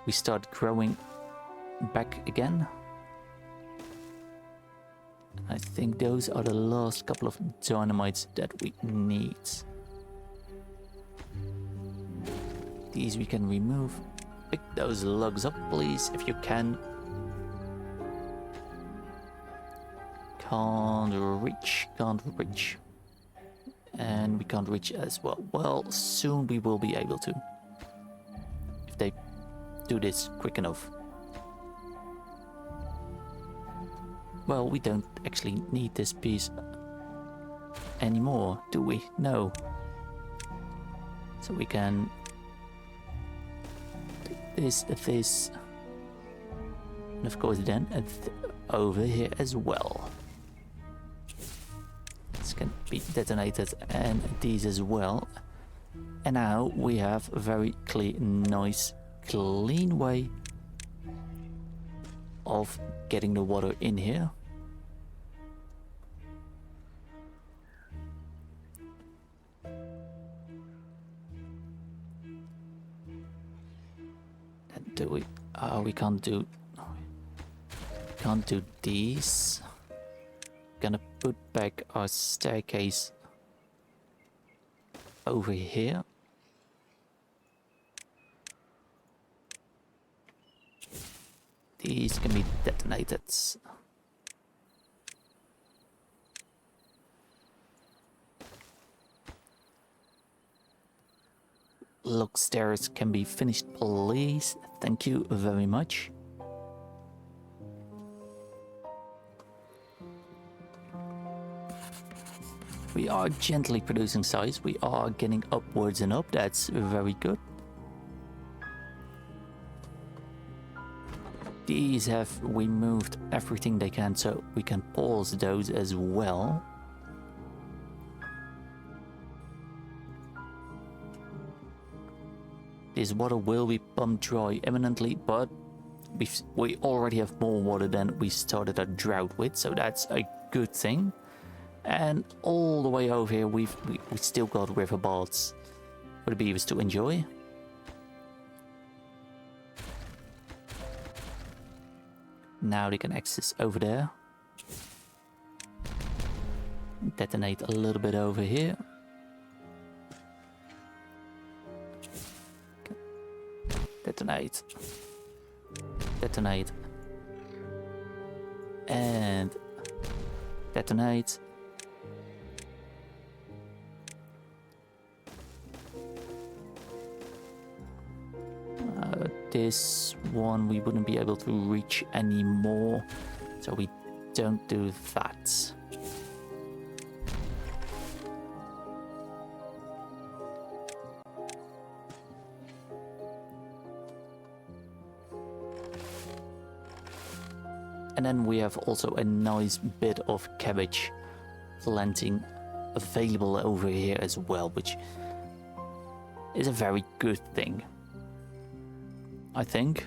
Speaker 1: we start growing back again. I think those are the last couple of dynamites that we need. These we can remove. Pick those logs up, please, if you can. Can't reach, can't reach. And we can't reach as well. Well, soon we will be able to. If they do this quick enough. Well, we don't actually need this piece anymore, do we? No. So we can do this, and of course then over here as well. This can be detonated, and these as well. And now we have a very nice, clean way of getting the water in here. And do we? We can't do these. Gonna put back our staircase over here. These can be detonated. Look, stairs can be finished, please. Thank you very much. We are gently producing size. We are getting upwards and up. That's very good. These have removed everything they can, so we can pause those as well. This water will be pumped dry imminently, but we already have more water than we started a drought with, so that's a good thing. And all the way over here, we still got river baths for the beavers to enjoy. Now they can access over there. Detonate a little bit over here. Detonate. Detonate. And detonate. This one we wouldn't be able to reach anymore, so we don't do that. And then we have also a nice bit of cabbage planting available over here as well, which is a very good thing, I think.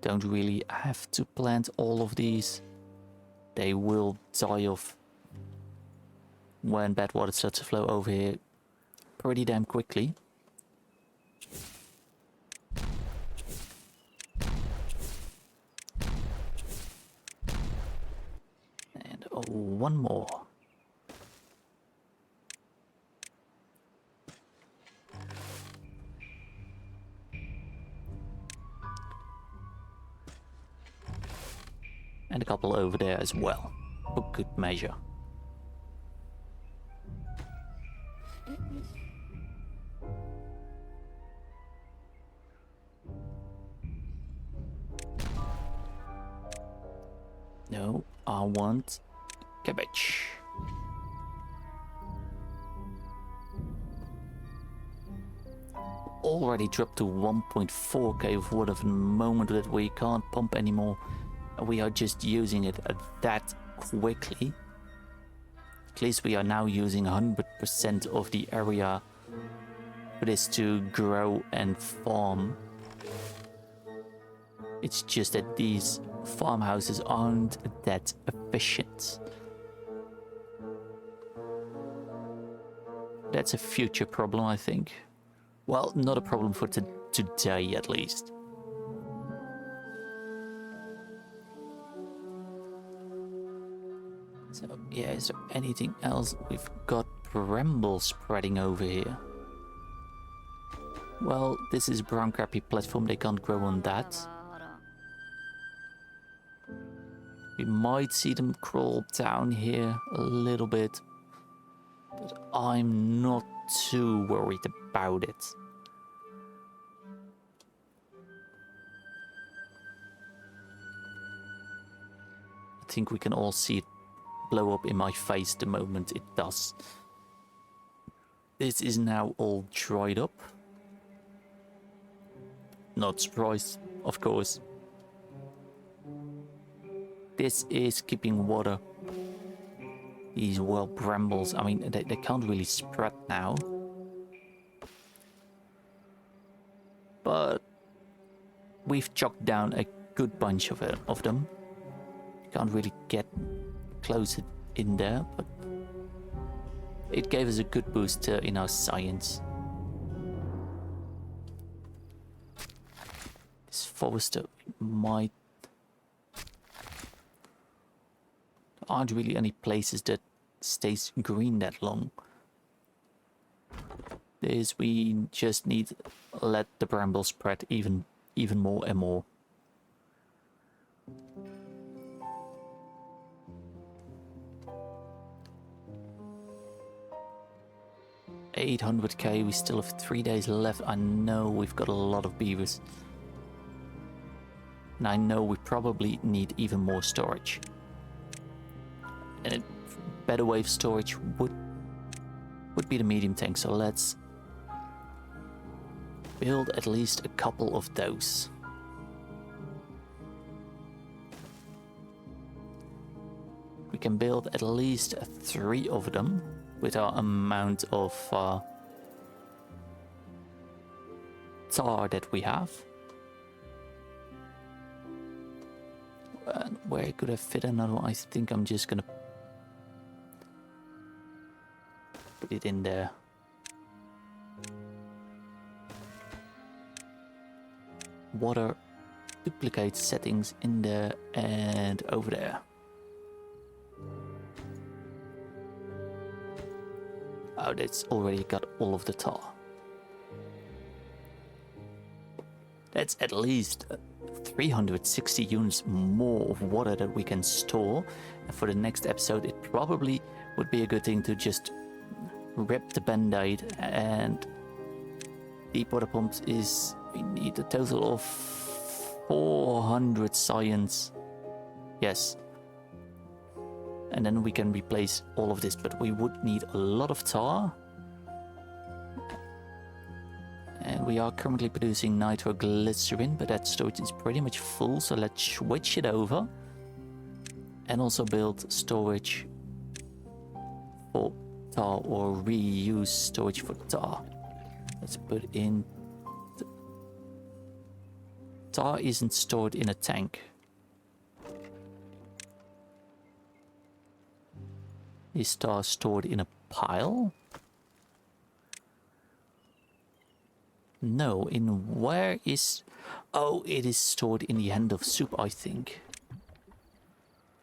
Speaker 1: Don't really have to plant all of these. They will die off when bad water starts to flow over here pretty damn quickly. And one more. And a couple over there as well, for good measure. No, I want cabbage. Already dropped to 1.4k of water for the moment that we can't pump anymore. We are just using it that quickly. At least we are now using 100% of the area for this to grow and farm. It's just that these farmhouses aren't that efficient. That's a future problem, I think. Well, not a problem for today, at least. So, yeah, is there anything else? We've got bramble spreading over here. Well, this is a brown crappy platform, they can't grow on that. We might see them crawl down here a little bit, but I'm not too worried about it. I think we can all see it blow up in my face the moment it does. This is now all dried up. Not surprised, of course. This is keeping water. These wild brambles, I mean, they can't really spread now. But we've chopped down a good bunch of them. Can't really get close in there, but it gave us a good boost in our science. This forester might... There aren't really any places that stays green that long. We just need to let the brambles spread even more and more. 800k, we still have 3 days left. I know we've got a lot of beavers. And I know we probably need even more storage. And a better way of storage would be the medium tank, so let's build at least a couple of those. We can build at least 3 of them with our amount of tar that we have. Where could I fit another one? I think I'm just gonna put it in there. Water duplicate settings in there and over there. Oh, that's already got all of the tar. That's at least 360 units more of water that we can store. And for the next episode, it probably would be a good thing to just rip the band-aid, and deep water pumps is... we need a total of 400 science. Yes. And then we can replace all of this, but we would need a lot of tar. And we are currently producing nitroglycerin, but that storage is pretty much full, so let's switch it over. And also build storage for tar, or reuse storage for tar. Let's put in... tar isn't stored in a tank. Is tar stored in a pile? No, in where is... oh, it is stored in the hand of soup, I think.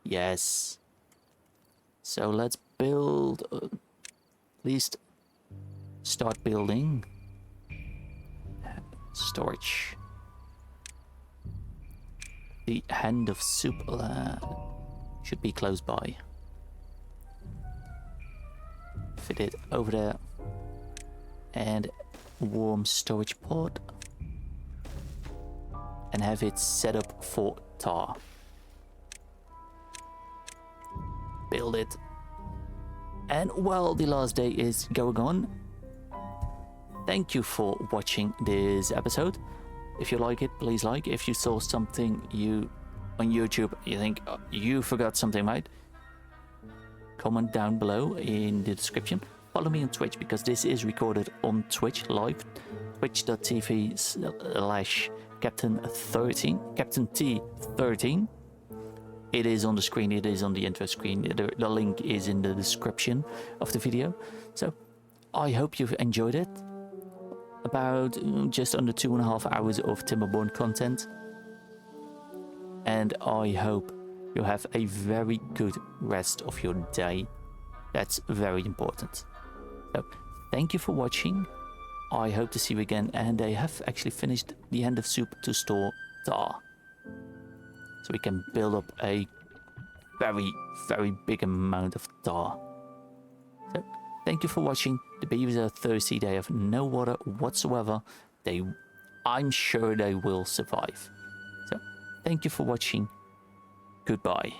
Speaker 1: Yes. So let's build... at least start building. Storage. The hand of soup should be close by. Fit it over there. And warm storage pod. And have it set up for tar. Build it. And while the last day is going on, thank you for watching this episode. If you like it, please like. If you saw something on YouTube, you think you forgot something, right? Comment down below in the description. Follow me on Twitch, because this is recorded on Twitch live. CaptainTee 13. It is on the screen, it is on the intro screen. The link is in the description of the video. So I hope you've enjoyed it. About just under 2.5 hours of Timberborn content. And I hope you have a very good rest of your day. That's very important. So thank you for watching, I hope to see you again. And they have actually finished the end of soup to store tar. So we can build up a very, very big amount of tar. So, thank you for watching. The beavers are thirsty. They have no water whatsoever. I'm sure they will survive. So, thank you for watching. Goodbye.